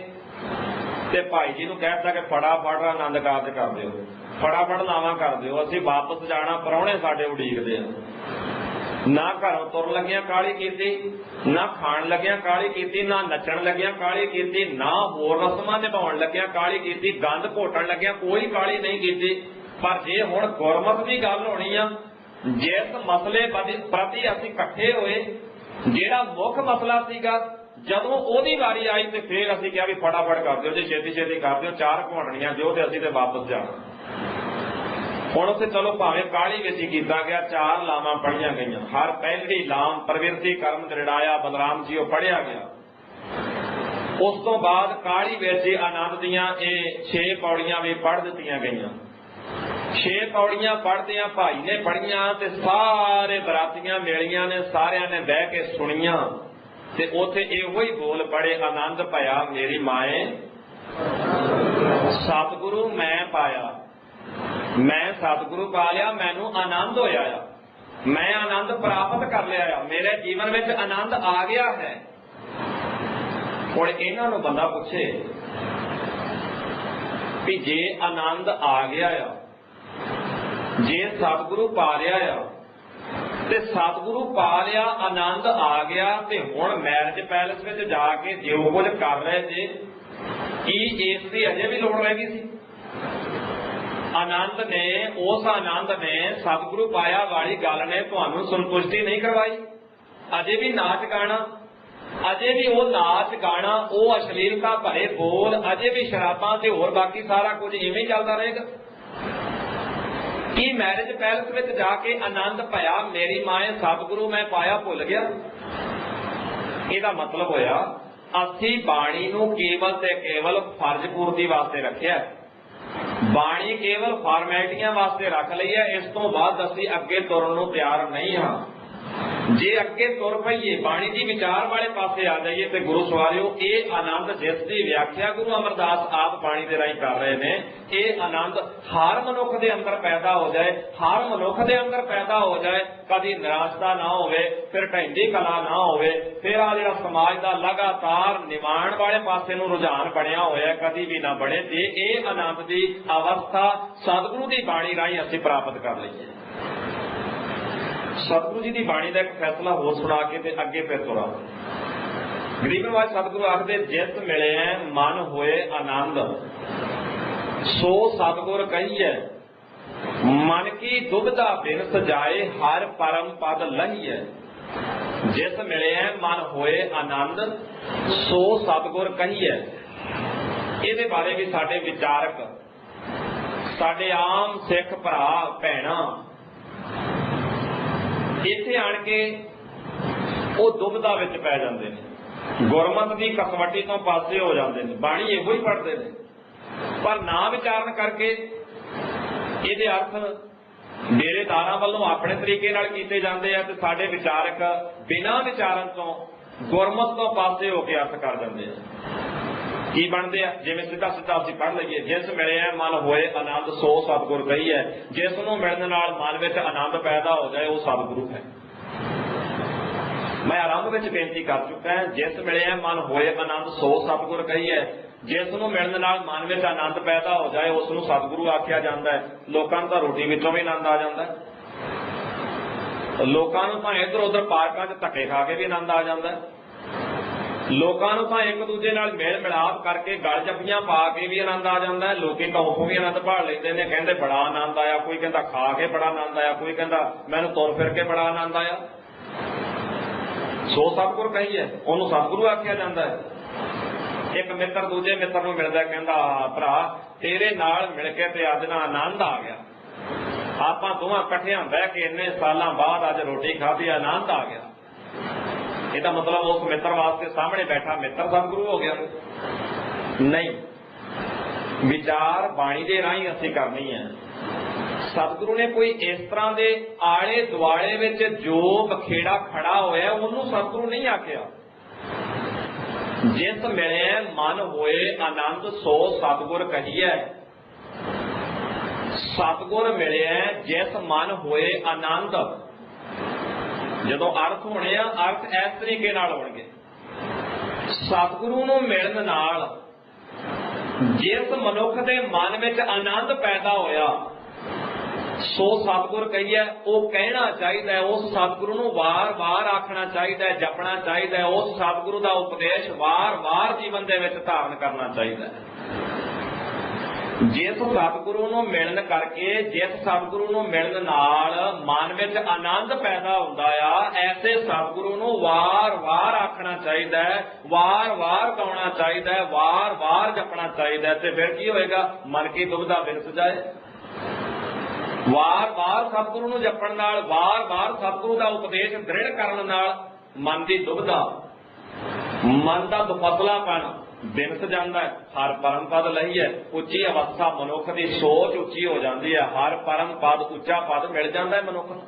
ते भाई जी नूं कहता कि फटाफट आनंद कारज कर दिओ, फटाफट लावां कर दिओ, असीं वापस जाना, प्राहुणे साडे उडीकदे आ। ना घरों तुर लगियां काहली कीती, ना खाण लगियां काहली कीती, ना नच्चण लगियां काहली कीती, ना होर रस्मां निभाउण लगियां काहली कीती, गंद घोटण लगियां कोई काहली नहीं कीती। पर जे हुण गुरमत दी गल होणी आ, जिस मसले प्रति असीं इकट्ठे होए, जिहड़ा मुख मसला सीगा, जदों ओहदी वारी आई ते फिर असीं कहा भी फटाफट कर दिओ जी, छेती छेती कर दिओ, 4 घोटणियां जो ते असीं ते वापस जाना। हुण उत्थे चलो भावें काहली विच ही कीता गया, 4 लावां पढ़ियां गईयां। हर पहली लाम प्रवृत्ति कर्म दृढ़ाया बलराम जी ओह पढ़िया गया। उस तो बाद काहली विच आनंद दियां ये 6 पौड़ियां भी पढ़ दित्तियां गईयां। 6 पौड़ियां पढ़दियां भाई ने पढ़ियां ते सारे बरातियां मेलियां ने, सारियां ने बह के सुनियां ते उत्थे इहो ही बोल पड़े, आनंद भया मेरी माए सतगुरु मैं पाया, मैं सतगुरु पा लिया, मैनू आनंद होया, मैं आनंद प्राप्त कर लिया, मेरे जीवन में आनंद आ गया है। हुण इन्हां नूं बंदा पुछे भी जे आनंद आ गया आ, जे सतगुरु पा लिया ते सतगुरु पा लिया, आनंद आ गया, ते हुण मैरिज पैलेस में जाके जो कुछ कर रहे थे, की इसकी अजे भी लोड़ रह गई सी? आनंद ने, उस आनंद ने, सतगुरु पाया वाली गल ने तुहानू संतुष्टि नहीं करवाई? अजे भी नाच गाना, अजे भी वो नाच गाना, वो अश्लीलता भरे बोल, अजे भी शराबां ते होर बाकी सारा कुछ इवें चलता रहेगा? की मैरिज पैलेस में जाके आनंद भया मेरी माए सतगुरु मैं पाया भुल गया? ਇਹਦਾ मतलब होया असीं बाणी नूं केवल ते केवल फर्ज पूर्ति वास्ते रखिया, बाणी केवल फॉर्मैलिटियां वास्ते रख लई है। इस तो बाद असीं अगे तुरन नूं तैयार नहीं हाँ। जे अगे तुर पईए, बाणी दी विचार वाले पासे आ जाइए, तो गुरु सवारियो ये आनंद जिस दी व्याख्या गुरु अमरदास आप बाणी दे राहीं कर रहे ने, ये आनंद हर मनुख दे अंदर पैदा हो जाए, हर मनुख दे अंदर पैदा हो जाए, कदी निराशता ना होवे, फिर ढैंडी कला ना होवे, फिर आ जिहड़ा समाज दा लगातार निवाण वाले पासे नूं रुझान बणिया होया कदी भी ना बणे, ते ये आनंद दी अवस्था सतगुरु दी बाणी राहीं असीं प्राप्त कर लईए। सतगुरु जी की बाणी का एक फैसला होर सुना के ते अगे फिर तुरा। गरीबनवाज सतगुरु आखदे जिस मिले मन होए आनंद, सो सतगुर कहिए, मन की दुविधा बिन सजाए हर परम पद लहिए। जिस मिले मन होए आनंद, सो सतगुर कहिए। इहदे बारे भी साडे विचारक, साडे आम सिख भरा भैणां इत्थे आण के वो दुविधा विच पै जांदे ने, गुरमत की कसवटी तो पासे हो जाते हैं, बाणी इहो ही पढ़ते हैं, पर ना विचारण करके इहदे अर्थ डेरेदारां वल्लों अपने तरीके नाल कीते जांदे आ, ते साडे विचारक बिना विचारण तो गुरमत तो पासे होके अर्थ कर जांदे आ। की बनते हैं जिवें सीधा सीधा असीं पढ़ लईए, जिस मिले मन होए आनंद सो सतगुर कही है। जिसनों मिलने नाल मन में आनंद पैदा हो जाए वो सतगुरु है। मैं आरंभ में बेनती कर चुका है, जिस मिले मन होए आनंद सो सतगुर कही है। जिसनों मिलने नाल मन में आनंद पैदा हो जाए उसनों सतगुरु आख्या जाता है। लोगों को रोटी विचों भी आनंद आ जाता है, लोगों को इधर उधर पार्कों च धक्के खा के भी आनंद आ जाता है, लोगों को एक दूजे नाल मेल मिलाप करके गल जप्पियां पा के भी आनंद आ जाता है। लोग टॉप भी आनंद भाल लेते हैं, कहते बड़ा आनंद आया, कोई कहता खा के बड़ा आनंद आया, कोई कहता मैनू तुर फिर के बड़ा आनंद आया। सो सतगुर कही है, उन्होंने सतगुरु आख्या जाता है। एक मित्र दूजे मित्र नूं मिलदा, कहंदा भरा तेरे नाल मिल के ते अज ना आनंद आ गया, आपां दोवां इकट्ठियां बह के इन्ने सालां बाद अज रोटी खाधी, आनंद आ गया। इसका मतलब उस मित्र वास्ते सामने बैठा मित्र सतगुरु हो गया? नहीं, विचार बाणी दे राहीं असीं करनी है। सतगुरु ने कोई इस तरह के आले दुआले विच जो बखेड़ा खड़ा होया उन्होंने सतगुरु नहीं आख्या। जिस मिले मन होए आनंद सो सतगुर कहिए। सतगुर मिले जिस मन होए आनंद, ਜਦੋਂ ਅਰਥ ਹੋਣੇ ਆ, ਅਰਥ ਇਸ ਤਰੀਕੇ ਨਾਲ ਹੋਣਗੇ। ਸਤਿਗੁਰੂ ਨੂੰ ਮਿਲਣ ਨਾਲ ਜਿਸ ਮਨੁੱਖ ਦੇ ਮਨ ਵਿੱਚ ਆਨੰਦ ਪੈਦਾ ਹੋਇਆ, ਸੋ ਸਤਿਗੁਰ ਕਹੀਏ, ਉਹ ਕਹਿਣਾ ਚਾਹੀਦਾ ਹੈ। ਉਸ ਸਤਿਗੁਰੂ ਨੂੰ ਵਾਰ-ਵਾਰ ਆਖਣਾ ਚਾਹੀਦਾ ਹੈ, ਜਪਣਾ ਚਾਹੀਦਾ ਹੈ। ਉਸ ਸਤਿਗੁਰੂ ਦਾ ਉਪਦੇਸ਼ ਵਾਰ-ਵਾਰ ਜੀਵਨ ਦੇ ਵਿੱਚ ਧਾਰਨ ਕਰਨਾ ਚਾਹੀਦਾ ਹੈ। ਜਿਸ ਸਤਿਗੁਰੂ ਨੂੰ ਮਿਲਣ ਕਰਕੇ, ਜਿਸ ਸਤਿਗੁਰੂ ਨੂੰ ਮਿਲਣ ਨਾਲ ਮਨ ਵਿੱਚ ਆਨੰਦ ਪੈਦਾ ਹੁੰਦਾ ਆ, ਐਸੇ ਸਤਿਗੁਰੂ ਨੂੰ ਵਾਰ-ਵਾਰ ਆਖਣਾ ਚਾਹੀਦਾ ਹੈ, ਵਾਰ-ਵਾਰ ਗਾਉਣਾ ਚਾਹੀਦਾ ਹੈ, ਵਾਰ-ਵਾਰ ਜਪਣਾ ਚਾਹੀਦਾ ਹੈ। ਤੇ ਫਿਰ ਕੀ ਹੋਏਗਾ? ਮਨ ਕੀ ਦੁਬਿਧਾ ਵਿਰਸ ਜਾਏ। ਵਾਰ-ਵਾਰ ਸਤਿਗੁਰੂ ਨੂੰ ਜਪਣ ਨਾਲ, ਵਾਰ-ਵਾਰ ਸਤਿਗੁਰੂ ਦਾ ਉਪਦੇਸ਼ ਦ੍ਰਿੜ ਕਰਨ ਨਾਲ ਮਨ ਦੀ ਦੁਬਿਧਾ, ਮਨ ਦਾ ਦੁਫਸਲਾਪਣ ਬਿਨਸ ਜਾਂਦਾ ਹੈ। ਹਰ ਪਰਮ ਪਦ ਲਈਏ, ਉੱਚੀ ਅਵਸਥਾ ਮਨੁੱਖ ਦੀ ਸੋਚ ਉੱਚੀ ਹੋ ਜਾਂਦੀ ਹੈ। ਹਰ ਪਰਮ ਪਦ, ਉੱਚਾ ਪਦ ਮਿਲ ਜਾਂਦਾ ਹੈ ਮਨੁੱਖ ਨੂੰ।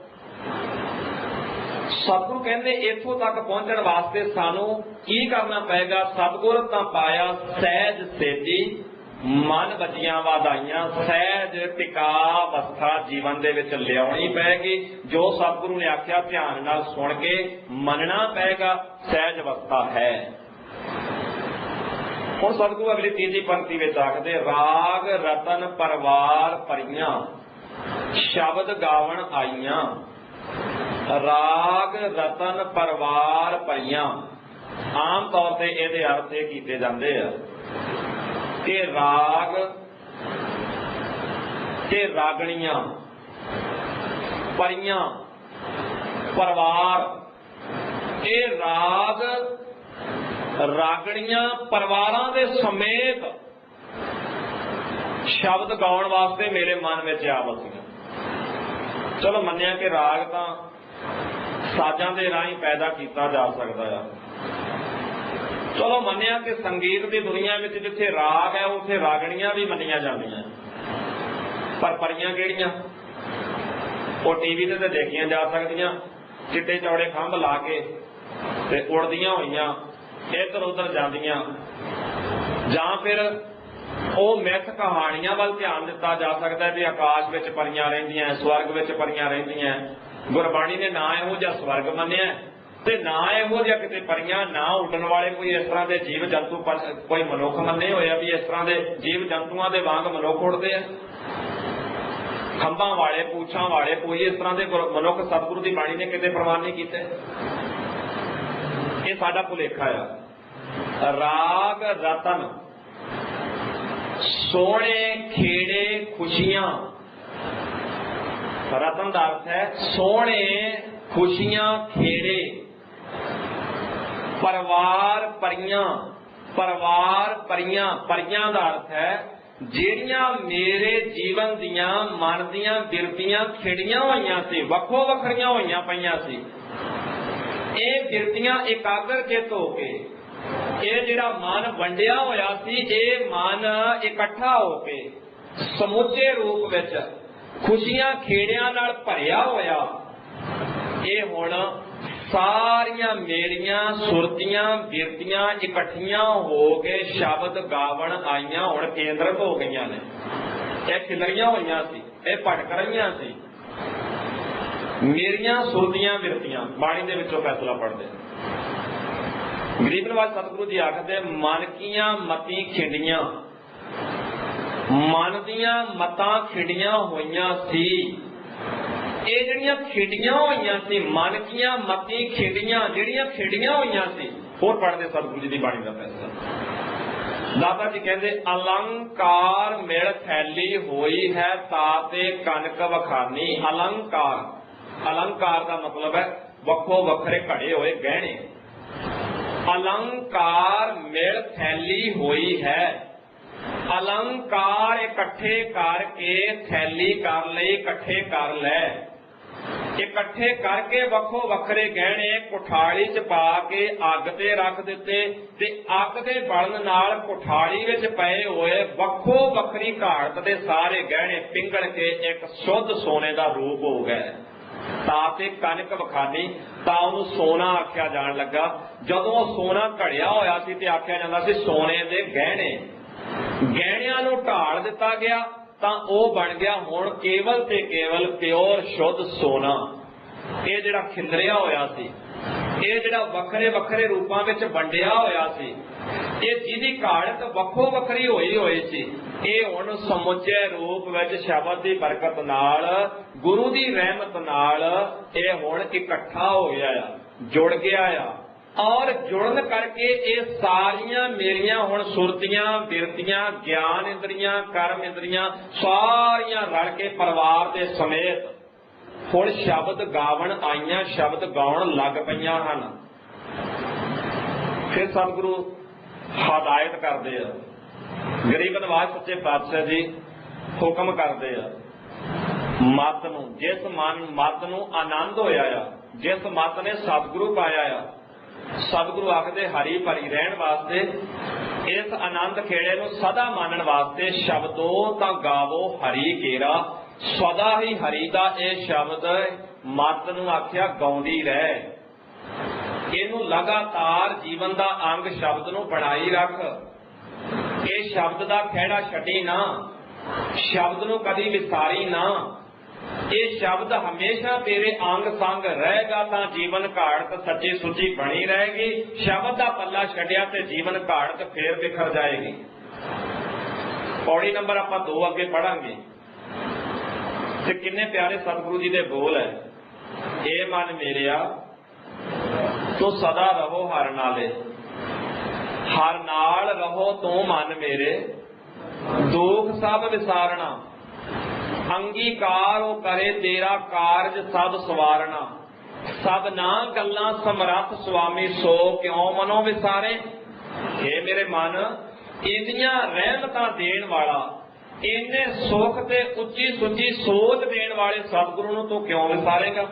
ਸਤਿਗੁਰੂ ਕਹਿੰਦੇ ਇੱਥੋਂ ਤੱਕ ਪਹੁੰਚਣ ਵਾਸਤੇ ਸਾਨੂੰ ਕੀ ਕਰਨਾ ਪਏਗਾ? ਸਤਿਗੁਰ ਤਾਂ ਪਾਇਆ ਸਹਿਜ ਸੇਤੀ, ਮਨ ਬਚੀਆਂ ਵਾਧਾਈਆਂ। ਸਹਿਜ ਟਿਕਾ ਅਵਸਥਾ ਜੀਵਨ ਦੇ ਵਿੱਚ ਲਿਆਉਣੀ ਪਏਗੀ। ਜੋ ਸਤਿਗੁਰੂ ਨੇ ਆਖਿਆ ਧਿਆਨ ਨਾਲ ਸੁਣ ਕੇ ਮੰਨਣਾ ਪਏਗਾ। ਸਹਿਜ ਅਵਸਥਾ ਹੈ। ਹੁਣ ਸਤਿਗੁਰੂ ਅਗਲੀ ਤੀਜੀ ਪੰਕਤੀ ਵਿੱਚ ਆਖਦੇ, ਰਾਗ ਰਤਨ ਪਰਵਾਰ ਭਰੀਆਂ, ਸ਼ਬਦ ਗਾਵਣ ਆਈਆਂ। ਰਾਗ ਰਤਨ ਪਰਵਾਰ ਭਰੀਆਂ, ਆਮ ਤੌਰ ਤੇ ਇਹਦੇ ਅਰਥ ਇਹ ਕੀਤੇ ਜਾਂਦੇ ਆ ਕਿ ਰਾਗ ਤੇ ਰਾਗਣੀਆਂ, ਪਰੀਆਂ, ਪਰਿਵਾਰ। ਇਹ ਰਾਗ ਰਾਗਣੀਆਂ ਪਰਿਵਾਰਾਂ ਦੇ ਸਮੇਤ ਸ਼ਬਦ ਗਾਉਣ ਵਾਸਤੇ ਮੇਰੇ ਮਨ ਵਿੱਚ ਆ ਵਸੀਆਂ। ਚਲੋ ਮੰਨਿਆ ਕਿ ਰਾਗ ਤਾਂ ਸਾਜ਼ਾਂ ਦੇ ਰਾਹੀਂ ਪੈਦਾ ਕੀਤਾ ਜਾ ਸਕਦਾ ਆ। ਚਲੋ ਮੰਨਿਆ ਕਿ ਸੰਗੀਤ ਦੀ ਦੁਨੀਆ ਵਿੱਚ ਜਿੱਥੇ ਰਾਗ ਹੈ ਉੱਥੇ ਰਾਗਣੀਆਂ ਵੀ ਮੰਨੀਆਂ ਜਾਂਦੀਆਂ, ਪਰ ਪਰੀਆਂ ਕਿਹੜੀਆਂ? ਉਹ ਟੀਵੀ ਤੇ ਦੇਖੀਆਂ ਜਾ ਸਕਦੀਆਂ, ਚਿੱਟੇ ਚੌੜੇ ਖੰਭ ਲਾ ਕੇ ਤੇ ਉੜਦੀਆਂ ਹੋਈਆਂ ਇੱਧਰ ਉੱਧਰ ਜਾਂਦੀਆਂ। ਜਾਂ ਫਿਰ ਉਹ ਮਿੱਥ ਕਹਾਣੀਆਂ ਵੱਲ ਧਿਆਨ ਦਿੱਤਾ ਜਾ ਸਕਦਾ ਵੀ ਆਕਾਸ਼ ਵਿੱਚ ਪਰੀਆਂ ਰਹਿੰਦੀਆਂ, ਸਵਰਗ ਵਿੱਚ ਪਰੀਆਂ ਰਹਿੰਦੀਆਂ। ਗੁਰਬਾਣੀ ਨੇ ਨਾ ਇਹੋ ਜਿਹਾ ਸਵਰਗ ਮੰਨਿਆ ਤੇ ਨਾ ਇਹੋ ਜਿਹਾ ਕਿਤੇ ਪਰੀਆਂ, ਨਾ ਉੱਡਣ ਵਾਲੇ ਕੋਈ ਇਸ ਤਰ੍ਹਾਂ ਦੇ ਜੀਵ ਜੰਤੂ, ਕੋਈ ਮਨੁੱਖ ਮੰਨੇ ਹੋਇਆ ਵੀ ਇਸ ਤਰ੍ਹਾਂ ਦੇ ਜੀਵ ਜੰਤੂਆਂ ਦੇ ਵਾਂਗ ਮਨੁੱਖ ਉੱਡਦੇ ਆ। ਖੰਭਾਂ ਵਾਲੇ, ਪੂਛਾਂ ਵਾਲੇ ਕੋਈ ਇਸ ਤਰ੍ਹਾਂ ਦੇ ਮਨੁੱਖ ਸਤਿਗੁਰੂ ਦੀ ਬਾਣੀ ਨੇ ਕਿਤੇ ਪ੍ਰਮਾਣ ਨਹੀਂ ਕੀਤੇ। ਇਹ ਸਾਡਾ ਭੁਲੇਖਾ ਆ। ਰਾਗ ਰਤਨ, ਸੋਹਣੇ ਖੇੜੇ ਖੁਸ਼ੀਆਂ। ਰਤਨ ਦਾ ਅਰਥ ਹੈ ਸੋਹਣੇ, ਖੁਸ਼ੀਆਂ, ਖੇੜੇ। ਪਰਿਵਾਰ ਪਰੀਆਂ, ਪਰਿਵਾਰ ਪਰੀਆਂ, ਪਰੀਆਂ ਦਾ ਅਰਥ ਹੈ ਜਿਹੜੀਆਂ ਮੇਰੇ ਜੀਵਨ ਦੀਆਂ ਮਨ ਦੀਆਂ ਬਿਰਤੀਆਂ ਖਿੜੀਆਂ ਹੋਈਆਂ ਸੀ, ਵੱਖੋ ਵੱਖਰੀਆਂ ਹੋਈਆਂ ਪਈਆਂ ਸੀ। ਇਹ ਬਿਰਤੀਆਂ ਇਕਾਗਰ ਚਿੱਤ ਹੋ ਕੇ, ਇਹ ਜਿਹੜਾ ਮਨ ਵੰਡਿਆ ਹੋਇਆ ਸੀ, ਇਹ ਮਨ ਇਕੱਠਾ ਹੋ ਕੇ ਸਮੁੱਚੇ ਰੂਪ ਵਿੱਚ ਖੁਸ਼ੀਆਂ ਖੇੜਿਆਂ ਨਾਲ ਭਰਿਆ ਹੋਇਆ, ਇਹ ਹੁਣ ਸਾਰੀਆਂ ਮੇਰੀਆਂ ਸੁਰਤੀਆਂ ਬਿਰਤੀਆਂ ਇਕੱਠੀਆਂ ਹੋ ਕੇ ਸ਼ਬਦ ਗਾਵਣ ਆਈਆਂ, ਹੁਣ ਕੇਂਦਰਿਤ ਹੋ ਗਈਆਂ ਨੇ। ਇਹ ਖਿਲਰੀਆਂ ਹੋਈਆਂ ਸੀ, ਇਹ ਭਟਕ ਰਹੀਆਂ ਸੀ। ਮੇਰੀਆਂ ਸੁਰਤੀਆਂ ਬਿਰਤੀਆਂ, ਬਾਣੀ ਦੇ ਵਿੱਚੋਂ ਫੈਸਲਾ ਪੜ੍ਹਦੇ ਗਰੀਬ ਨਵਾਜ ਸਤਿਗੁਰੂ ਜੀ ਆਖਦੇ, ਮਨ ਕੀਆਂ ਮਤੀ ਖਿੰਡੀਆਂ, ਮਨ ਦੀਆਂ ਮਤਾਂ ਖਿੰਡੀਆਂ ਹੋਈਆਂ ਸੀ। ਇਹ ਜਿਹੜੀਆਂ ਖਿੰਡੀਆਂ ਹੋਈਆਂ ਸੀ, ਮਨ ਦੀਆਂ ਮਤੀ ਖਿੰਡੀਆਂ, ਜਿਹੜੀਆਂ ਖਿੰਡੀਆਂ ਹੋਈਆਂ ਸੀ। ਹੋਰ ਪੜ੍ਹਦੇ ਸਤਿਗੁਰੂ ਜੀ ਦੀ ਬਾਣੀ ਦਾ ਫੈਸਲਾ। ਦਾਤਾ ਜੀ ਕਹਿੰਦੇ, ਅਲੰਕਾਰ ਮਿਲ ਥੈਲੀ ਹੋਈ ਹੈ ਤਾਤੇ ਕਨਕ ਵਖਾਨੀ। ਅਲੰਕਾਰ, ਅਲੰਕਾਰ ਦਾ ਮਤਲਬ ਹੈ ਵੱਖੋ ਵੱਖਰੇ ਘੜੇ ਹੋਏ ਗਹਿਣੇ। ਅਲੰਕਾਰ ਮਿਲ ਥੈਲੀ ਹੋਈ ਹੈ। ਅਲੰਕਾਰ ਇਕੱਠੇ ਕਰਕੇ ਥੈਲੀ ਕਰ ਲਈ, ਇਕੱਠੇ ਕਰ ਲੈ। ਇਕੱਠੇ ਕਰਕੇ ਵੱਖੋ ਵੱਖਰੇ ਗਹਿਣੇ ਕੁਠਾਲੀ ਚ ਪਾ ਕੇ ਅੱਗ ਤੇ ਰੱਖ ਦਿੱਤੇ ਤੇ ਅੱਗ ਦੇ ਬਲਣ ਨਾਲ ਕੁਠਾਲੀ ਵਿੱਚ ਪਏ ਹੋਏ ਵੱਖੋ ਵੱਖਰੀ ਘਾੜਤ ਦੇ ਸਾਰੇ ਗਹਿਣੇ ਪਿੰਗਲ ਕੇ ਇੱਕ ਸ਼ੁੱਧ ਸੋਨੇ ਦਾ ਰੂਪ ਹੋ ਗਏ। ਤਾਂ ਤੇ ਕਨਕ ਵਖਾਨੀ, ਤਾਂ ਉਹਨੂੰ ਸੋਨਾ ਆਖਿਆ ਜਾਣ ਲੱਗਾ। ਜਦੋਂ ਉਹ ਸੋਨਾ ਘੜਿਆ ਹੋਇਆ ਸੀ ਤੇ ਆਖਿਆ ਜਾਂਦਾ ਸੀ ਸੋਨੇ ਦੇ ਗਹਿਣੇ। ਗਹਿਣਿਆਂ ਨੂੰ ਢਾਲ ਦਿੱਤਾ ਗਿਆ ਤਾਂ ਉਹ ਬਣ ਗਿਆ ਹੁਣ ਕੇਵਲ ਤੇ ਕੇਵਲ ਪਿਓਰ ਸ਼ੁੱਧ ਸੋਨਾ। ਇਹ ਜਿਹੜਾ ਖਿੰਦਰਿਆ ਹੋਇਆ ਸੀ, ਇਹ ਜਿਹੜਾ ਵੱਖਰੇ ਵੱਖਰੇ ਰੂਪਾਂ ਵਿੱਚ ਵੰਡਿਆ ਹੋਇਆ ਸੀ, ਇਹ ਜਿਹਦੀ ਘਾੜਤ ਵੱਖੋ ਵੱਖਰੀ ਹੋਈ ਸੀ, ਇਹ ਹੁਣ ਸਮੁੱਚੇ ਰੂਪ ਵਿੱਚ ਸ਼ਬਦ ਦੀ ਬਰਕਤ ਨਾਲ, ਗੁਰੂ ਦੀ ਰਹਿਮਤ ਨਾਲ ਇਹ ਹੁਣ ਇਕੱਠਾ ਹੋ ਗਿਆ ਆ, ਜੁੜ ਗਿਆ ਆ। ਔਰ ਜੁੜਨ ਕਰਕੇ ਇਹ ਸਾਰੀਆਂ ਮੇਰੀਆਂ ਹੁਣ ਸੁਰਤੀਆਂ, ਬਿਰਤੀਆਂ, ਗਿਆਨ ਇੰਦਰੀਆਂ, ਕਰਮ ਇੰਦਰੀਆਂ ਸਾਰੀਆਂ ਰਲ ਕੇ ਪਰਿਵਾਰ ਦੇ ਸਮੇਤ ਹੁਣ ਸ਼ਬਦ ਗਾਵਣ ਆਈਆਂ, ਸ਼ਬਦ ਗਾਉਣ ਲੱਗ ਪਈਆਂ ਹਨ। ਫਿਰ ਸਤਿਗੁਰੂ ਹਦਾਇਤ ਕਰਦੇ ਆ, ਗਰੀਬ ਨਿਵਾਜ ਸੱਚੇ ਪਾਤਸ਼ਾਹ ਜੀ ਹੁਕਮ ਕਰਦੇ ਆ, ਮਤ ਨੂੰ, ਜਿਸ ਮਤ ਨੂੰ ਆਨੰਦ ਹੋਇਆ ਆ, ਜਿਸ ਮਤ ਨੇ ਸਤਿਗੁਰੂ ਪਾਇਆ ਆ, ਸਤਿਗੁਰੂ ਆਖਦੇ ਹਰੀ ਭਰੀ ਰਹਿਣ ਵਾਸਤੇ, ਇਸ ਆਨੰਦ ਖੇੜੇ ਨੂੰ ਸਦਾ ਮਾਨਣ ਵਾਸਤੇ ਸ਼ਬਦੋ ਤਾਂ ਗਾਵੋ ਹਰੀ ਕੇਰਾ, ਸਦਾ ਹੀ ਹਰੀ ਦਾ ਇਹ ਸ਼ਬਦ ਮਤ ਨੂੰ ਆਖਿਆ ਗਾਉਂਦੀ ਰਹਿ। ਇਹਨੂੰ ਲਗਾਤਾਰ ਜੀਵਨ ਦਾ ਅੰਗ ਸ਼ਬਦ ਨੂੰ ਬਣਾਈ ਰੱਖ। ਇਹ ਸ਼ਬਦ ਦਾ ਖਹਿੜਾ ਛੱਡੀ ਨਾ, ਸ਼ਬਦ ਨੂੰ ਕਦੀ ਵਿਸਾਰੀ ਨਾ। ਇਹ ਸ਼ਬਦ ਹਮੇਸ਼ਾ ਤੇਰੇ ਅੰਗ ਸੰਗ ਰਹੇਗਾ ਤਾਂ ਜੀਵਨ ਘਾੜਤ ਸੱਚੀ ਸੁੱਚੀ ਬਣੀ ਰਹੇਗੀ। ਸ਼ਬਦ ਦਾ ਪੱਲਾ ਛੱਡਿਆ ਤੇ ਜੀਵਨ ਘਾੜਤ ਫੇਰ ਬਿਖਰ ਜਾਏਗੀ। ਪੌੜੀ ਨੰਬਰ ਆਪਾਂ 2 ਅੱਗੇ ਪੜਾਂਗੇ ਤੇ ਕਿੰਨੇ ਪਿਆਰੇ ਸਤਿਗੁਰੂ ਜੀ ਦੇ ਬੋਲ ਹੈ। ਇਹ ਮਨ ਮੇਰਿਆ ਤੂੰ ਸਦਾ ਰਹੋ ਹਰ ਨਾਲੇ, ਹਰ ਨਾਲ ਰਹੋ ਤੂੰ ਮਨ ਮੇਰੇ, ਦੁੱਖ ਸਭ ਵਿਸਾਰਣਾ, ਅੰਗੀਕਾਰ ਉਹ ਕਰੇ ਤੇਰਾ ਕਾਰਜ ਸਭ ਸਵਾਰਣਾ, ਸਭ ਨਾ ਗੱਲਾਂ ਸਮਰੱਥ ਸੁਆਮੀ ਸੋ ਕਿਉਂ ਮਨੋਂ ਵਿਸਾਰੇ। ਇਹ ਮੇਰੇ ਮਨ, ਇਹਦੀਆਂ ਰਹਿਮਤਾਂ ਦੇਣ ਵਾਲਾ, ਇੰਨੇ ਸੁੱਖ ਤੇ ਉੱਚੀ ਸੁੱਚੀ ਸੋਚ ਦੇਣ ਵਾਲੇ ਸਤਿਗੁਰੂ ਨੂੰ ਤੂੰ ਕਿਉਂ ਵਿਸਾਰੇਗਾ,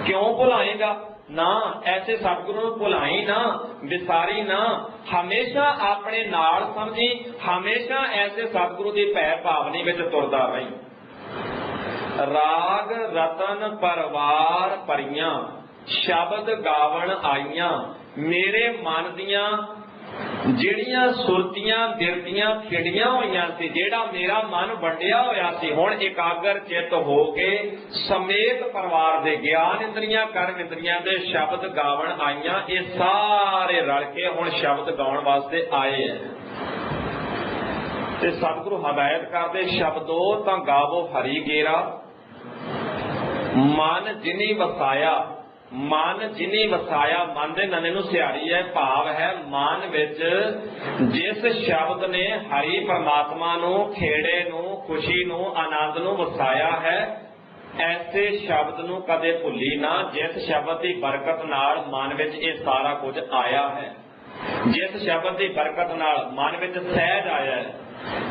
ਕਿਉਂ ਭੁਲਾਏਗਾ? ਨਾ, ਐਸੇ ਸਤਿਗੁਰੂ ਨੂੰ ਭੁਲਾਈ ਨਾ, ਵਿਸਾਰੀ ਨਾ, ਹਮੇਸ਼ਾ ਆਪਣੇ ਨਾਲ ਸਮਝੀ, ਹਮੇਸ਼ਾ ਐਸੇ ਸਤਿਗੁਰੂ ਦੀ ਭੈ ਭਾਵਨੀ ਵਿੱਚ ਤੁਰਦਾ ਰਹੀਂ। ਰਾਗ ਰਤਨ ਪਰਵਾਰ ਭਰੀਆਂ, ਸ਼ਬਦ ਗਾਵਣ ਆਈਆਂ, ਮੇਰੇ ਮਨ ਦੀਆਂ ਜਿਹੜੀਆਂ ਸੁਰਤੀਆਂ ਬਿਰਤੀਆਂ ਖਿੰਡੀਆਂ ਹੋਈਆਂ ਸੀ, ਜਿਹੜਾ ਮੇਰਾ ਮਨ ਵੰਡਿਆ ਹੋਇਆ ਸੀ, ਹੁਣ ਇਕਾਗਰ ਚਿੱਤ ਹੋ ਕੇ ਸਮੇਤ ਪਰਿਵਾਰ ਦੇ ਗਿਆਨ ਇੰਦਰੀਆਂ, ਕਰਮ ਇੰਦਰੀਆਂ ਦੇ ਸ਼ਬਦ ਗਾਵਣ ਆਈਆਂ। ਇਹ ਸਾਰੇ ਰਲ ਕੇ ਹੁਣ ਸ਼ਬਦ ਗਾਉਣ ਵਾਸਤੇ ਆਏ ਹੈ। ਤੇ ਸਤਿਗੁਰੂ ਹਦਾਇਤ ਕਰਦੇ, ਸ਼ਬਦੋ ਤਾਂ ਗਾਵੋ ਹਰੀ ਗੇਰਾ, ਮਨ ਜਿਨੀ ਵਸਾਇਆ, ਮਨ ਜਿਨੀ ਵਸਾਇਆ, ਮਨ ਦੇ ਨਨੇ ਨੂੰ ਸਿਹਾਰੀ ਹੈ, ਭਾਵ ਹੈ ਮਨ ਵਿੱਚ ਜਿਸ ਸ਼ਬਦ ਨੇ ਹਰੀ ਪਰਮਾਤਮਾ ਨੂੰ, ਖੇੜੇ ਨੂੰ, ਖੁਸ਼ੀ ਨੂੰ, ਆਨੰਦ ਨੂੰ ਵਸਾਇਆ ਹੈ, ਐਸੇ ਸ਼ਬਦ ਨੂੰ ਕਦੇ ਭੁੱਲੀ ਨਾ, ਜਿਸ ਸ਼ਬਦ ਦੀ ਬਰਕਤ ਨਾਲ ਮਨ ਵਿੱਚ ਇਹ ਸਾਰਾ ਕੁਝ ਆਇਆ ਹੈ, ਜਿਸ ਸ਼ਬਦ ਦੀ ਬਰਕਤ ਨਾਲ ਮਨ ਵਿੱਚ ਸਹਿਜ ਆਇਆ ਹੈ,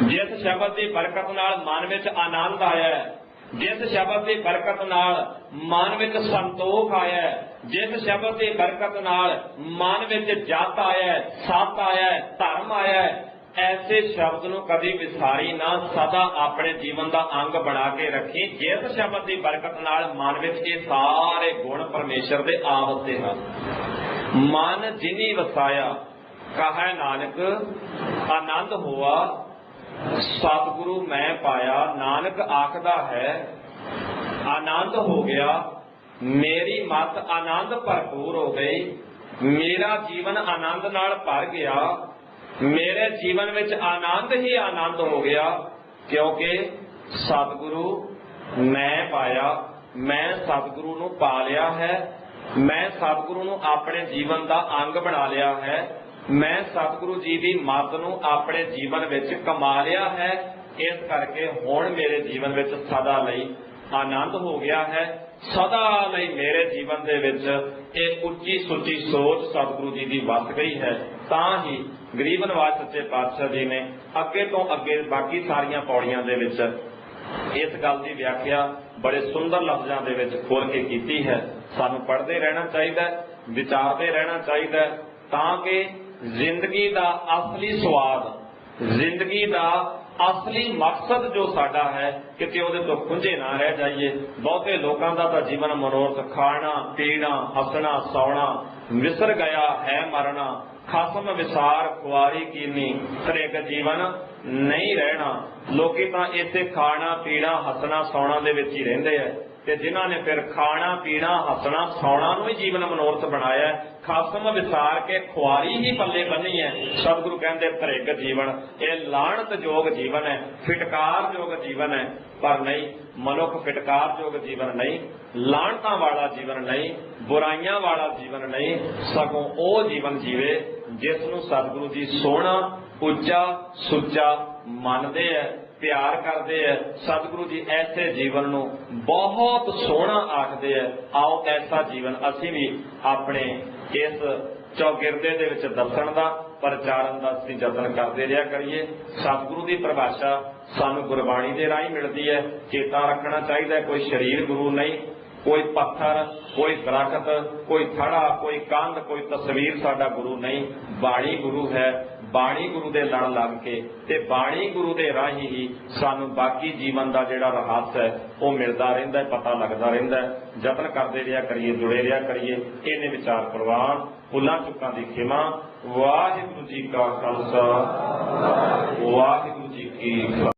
ਜਿਸ ਸ਼ਬਦ ਦੀ ਬਰਕਤ ਨਾਲ ਮਨ ਵਿੱਚ ਆਨੰਦ ਆਇਆ ਹੈ, ਜਿਸ ਸ਼ਬਦ ਦੀ ਬਰਕਤ ਨਾਲ ਮਨ ਵਿੱਚ ਸੰਤੋਖ ਆਇਆ ਹੈ, ਜਿਸ ਸ਼ਬਦ ਦੀ ਬਰਕਤ ਨਾਲ ਮਨ ਵਿੱਚ ਜਤ ਆਇਆ ਹੈ, ਸਤ ਆਇਆ ਹੈ, ਧਰਮ ਆਇਆ ਹੈ, ਐਸੇ ਸ਼ਬਦ ਨੂੰ ਕਦੀ ਵਿਸਾਰੀ ਨਾ, ਸਦਾ ਆਪਣੇ ਜੀਵਨ ਦਾ ਅੰਗ ਬਣਾ ਕੇ ਰੱਖੀ। ਜਿਸ ਸ਼ਬਦ ਦੀ ਬਰਕਤ ਨਾਲ ਮਨ ਵਿੱਚ ਇਹ ਸਾਰੇ ਗੁਣ ਪਰਮੇਸ਼ਰ ਦੇ ਆ ਵਸੇ ਹਨ। ਮਨ ਜਿਨੀ ਵਸਾਇਆ, ਕਹੈ ਨਾਨਕ ਆਨੰਦ ਹੋਆ, ਸਤਿਗੁਰੂ ਮੈਂ ਪਾਇਆ। ਨਾਨਕ ਆਖਦਾ ਹੈ ਆਨੰਦ ਹੋ ਗਿਆ, ਮੇਰੀ ਮਤ ਆਨੰਦ ਭਰਪੂਰ ਹੋ ਗਈ, ਮੇਰਾ ਜੀਵਨ ਆਨੰਦ ਨਾਲ ਭਰ ਗਿਆ, ਮੇਰੇ ਜੀਵਨ ਵਿੱਚ ਆਨੰਦ ਹੀ ਆਨੰਦ ਹੋ ਗਿਆ, ਕਿਉਂਕਿ ਸਤਿਗੁਰੂ ਮੈਂ ਪਾਇਆ, ਮੈਂ ਸਤਿਗੁਰੂ ਨੂੰ ਪਾ ਲਿਆ ਹੈ, ਮੈਂ ਸਤਿਗੁਰੂ ਨੂੰ ਆਪਣੇ ਜੀਵਨ ਦਾ ਅੰਗ ਬਣਾ ਲਿਆ ਹੈ, ਮੈਂ ਸਤਿਗੁਰੂ ਜੀ ਦੀ ਮੱਤ ਨੂੰ ਆਪਣੇ ਜੀਵਨ ਵਿੱਚ ਕਮਾ ਲਿਆ ਹੈ। ਇਸ ਕਰਕੇ ਹੁਣ ਮੇਰੇ ਜੀਵਨ ਵਿੱਚ ਸਦਾ ਲਈ ਆਨੰਦ ਹੋ ਗਿਆ ਹੈ, ਸਦਾ ਲਈ ਮੇਰੇ ਜੀਵਨ ਦੇ ਵਿੱਚ ਇਹ ਉੱਚੀ ਸੁੱਚੀ ਸੋਚ ਸਤਿਗੁਰੂ ਜੀ ਦੀ ਵਸ ਗਈ ਹੈ। ਤਾਂ ਹੀ ਗਰੀਬ ਨਿਵਾਜ ਸੱਚੇ ਪਾਤਸ਼ਾਹ ਜੀ ਨੇ ਅੱਗੇ ਤੋਂ ਅੱਗੇ ਬਾਕੀ ਸਾਰੀਆਂ ਪੌੜੀਆਂ ਦੇ ਵਿੱਚ ਇਸ ਗੱਲ ਦੀ ਵਿਆਖਿਆ ਬੜੇ ਸੁੰਦਰ ਲਫ਼ਜ਼ਾਂ ਦੇ ਵਿੱਚ ਖੋਲ ਕੇ ਕੀਤੀ ਹੈ। ਸਾਨੂੰ ਪੜ੍ਹਦੇ ਰਹਿਣਾ ਚਾਹੀਦਾ, ਵਿਚਾਰਦੇ ਰਹਿਣਾ ਚਾਹੀਦਾ, ਤਾਂ ਕਿ ਜ਼ਿੰਦਗੀ ਦਾ ਅਸਲੀ ਸਵਾਦ, ਜ਼ਿੰਦਗੀ ਦਾ ਅਸਲੀ ਮਕਸਦ ਜੋ ਸਾਡਾ ਹੈ, ਕਿਤੇ ਉਹਦੇ ਤੋਂ ਖੁੰਝੇ ਨਾ ਰਹਿ ਜਾਈਏ। ਬਹੁਤੇ ਲੋਕਾਂ ਦਾ ਤਾਂ ਜੀਵਨ ਮਨੋਰਥ ਖਾਣਾ ਪੀਣਾ ਹੱਸਣਾ ਸੌਣਾ, ਵਿਸਰ ਗਿਆ ਹੈ ਮਰਨਾ, ਖਸਮ ਵਿਸਾਰ ਖੁਆਰੀ ਕੀਨੀ, ਤ੍ਰਿਗ ਜੀਵਨ ਨਹੀਂ ਰਹਿਣਾ। ਲੋਕੀ ਤਾਂ ਇਸੇ ਖਾਣਾ ਪੀਣਾ ਹੱਸਣਾ ਸੌਣਾ ਦੇ ਵਿੱਚ ਹੀ ਰਹਿੰਦੇ ਆ। ਤੇ ਜਿਨ੍ਹਾਂ ਨੇ ਫਿਰ ਖਾਣਾ ਪੀਣਾ ਹੱਸਣਾ ਸੌਣਾ ਨੂੰ ਹੀ ਜੀਵਨ ਮਨੋਰਥ ਬਣਾਇਆ, ਖਸਮ ਵਿਸਾਰ ਕੇ ਖੁਆਰੀ ਹੀ ਪੱਲੇ ਬੰਨੀ ਹੈ। ਸਤਿਗੁਰੂ ਕਹਿੰਦੇ ਭਰਿਗ ਜੀਵਨ ਇਹ ਲਾਹਣਤਯੋਗ ਜੀਵਨ ਹੈ, ਫਿਟਕਾਰਯੋਗ ਜੀਵਨ ਹੈ। ਪਰ ਨਹੀਂ, ਮਨੁੱਖ ਫਿਟਕਾਰਯੋਗ ਜੀਵਨ ਨਹੀਂ, ਲਾਹਣਤਾਂ ਵਾਲਾ ਜੀਵਨ ਨਹੀਂ, ਬੁਰਾਈਆਂ ਵਾਲਾ ਜੀਵਨ ਨਹੀਂ, ਸਗੋਂ ਉਹ ਜੀਵਨ ਜੀਵੇ ਜਿਸ ਨੂੰ ਸਤਿਗੁਰੂ ਜੀ ਸੋਹਣਾ ਉੱਚਾ ਸੁੱਚਾ ਮੰਨਦੇ ਹੈ, ਪਿਆਰ ਕਰਦੇ ਹੈ। ਸਤਿਗੁਰੂ ਜੀ ਐਸੇ ਜੀਵਨ ਨੂੰ ਬਹੁਤ ਸੋਹਣਾ ਆਖਦੇ ਹੈ। ਆਓ ਐਸਾ ਜੀਵਨ ਅਸੀਂ ਵੀ ਆਪਣੇ ਇਸ ਚੌਗਿਰਦੇ ਦੇ ਵਿੱਚ ਦੱਸਣ ਦਾ, ਪ੍ਰਚਾਰਨ ਦਾ ਅਸੀਂ ਯਤਨ ਕਰਦੇ ਰਿਹਾ ਕਰੀਏ। ਸਤਿਗੁਰੂ ਦੀ ਪਰਿਭਾਸ਼ਾ ਸਾਨੂੰ ਗੁਰਬਾਣੀ ਦੇ ਰਾਹੀਂ ਮਿਲਦੀ ਹੈ। ਚੇਤਾ ਰੱਖਣਾ ਚਾਹੀਦਾ ਕੋਈ ਸਰੀਰ ਗੁਰੂ ਨਹੀਂ, ਕੋਈ ਪੱਥਰ, ਕੋਈ ਦਰਖਤ, ਕੋਈ ਥੜਾ, ਕੋਈ ਕੰਧ, ਕੋਈ ਤਸਵੀਰ ਸਾਡਾ ਗੁਰੂ ਨਹੀਂ। ਬਾਣੀ ਗੁਰੂ ਹੈ। ਬਾਣੀ ਗੁਰੂ ਦੇ ਲੜ ਲੱਗ ਕੇ ਤੇ ਬਾਣੀ ਗੁਰੂ ਦੇ ਰਾਹੀਂ ਹੀ ਸਾਨੂੰ ਬਾਕੀ ਜੀਵਨ ਦਾ ਜਿਹੜਾ ਰਹੱਸ ਹੈ ਉਹ ਮਿਲਦਾ ਰਹਿੰਦਾ ਹੈ, ਪਤਾ ਲੱਗਦਾ ਰਹਿੰਦਾ ਹੈ। ਯਤਨ ਕਰਦੇ ਰਿਹਾ ਕਰੀਏ, ਜੁੜੇ ਰਿਹਾ ਕਰੀਏ। ਇਹਨੇ ਵਿਚਾਰ ਪ੍ਰਵਾਨ, ਭੁੱਲਾਂ ਚੁੱਕਾਂ ਦੀ ਖਿਮਾ। ਵਾਹਿਗੁਰੂ ਜੀ ਕਾ ਖਾਲਸਾ, ਵਾਹਿਗੁਰੂ ਜੀ ਕੀ ਫਤਿਹ।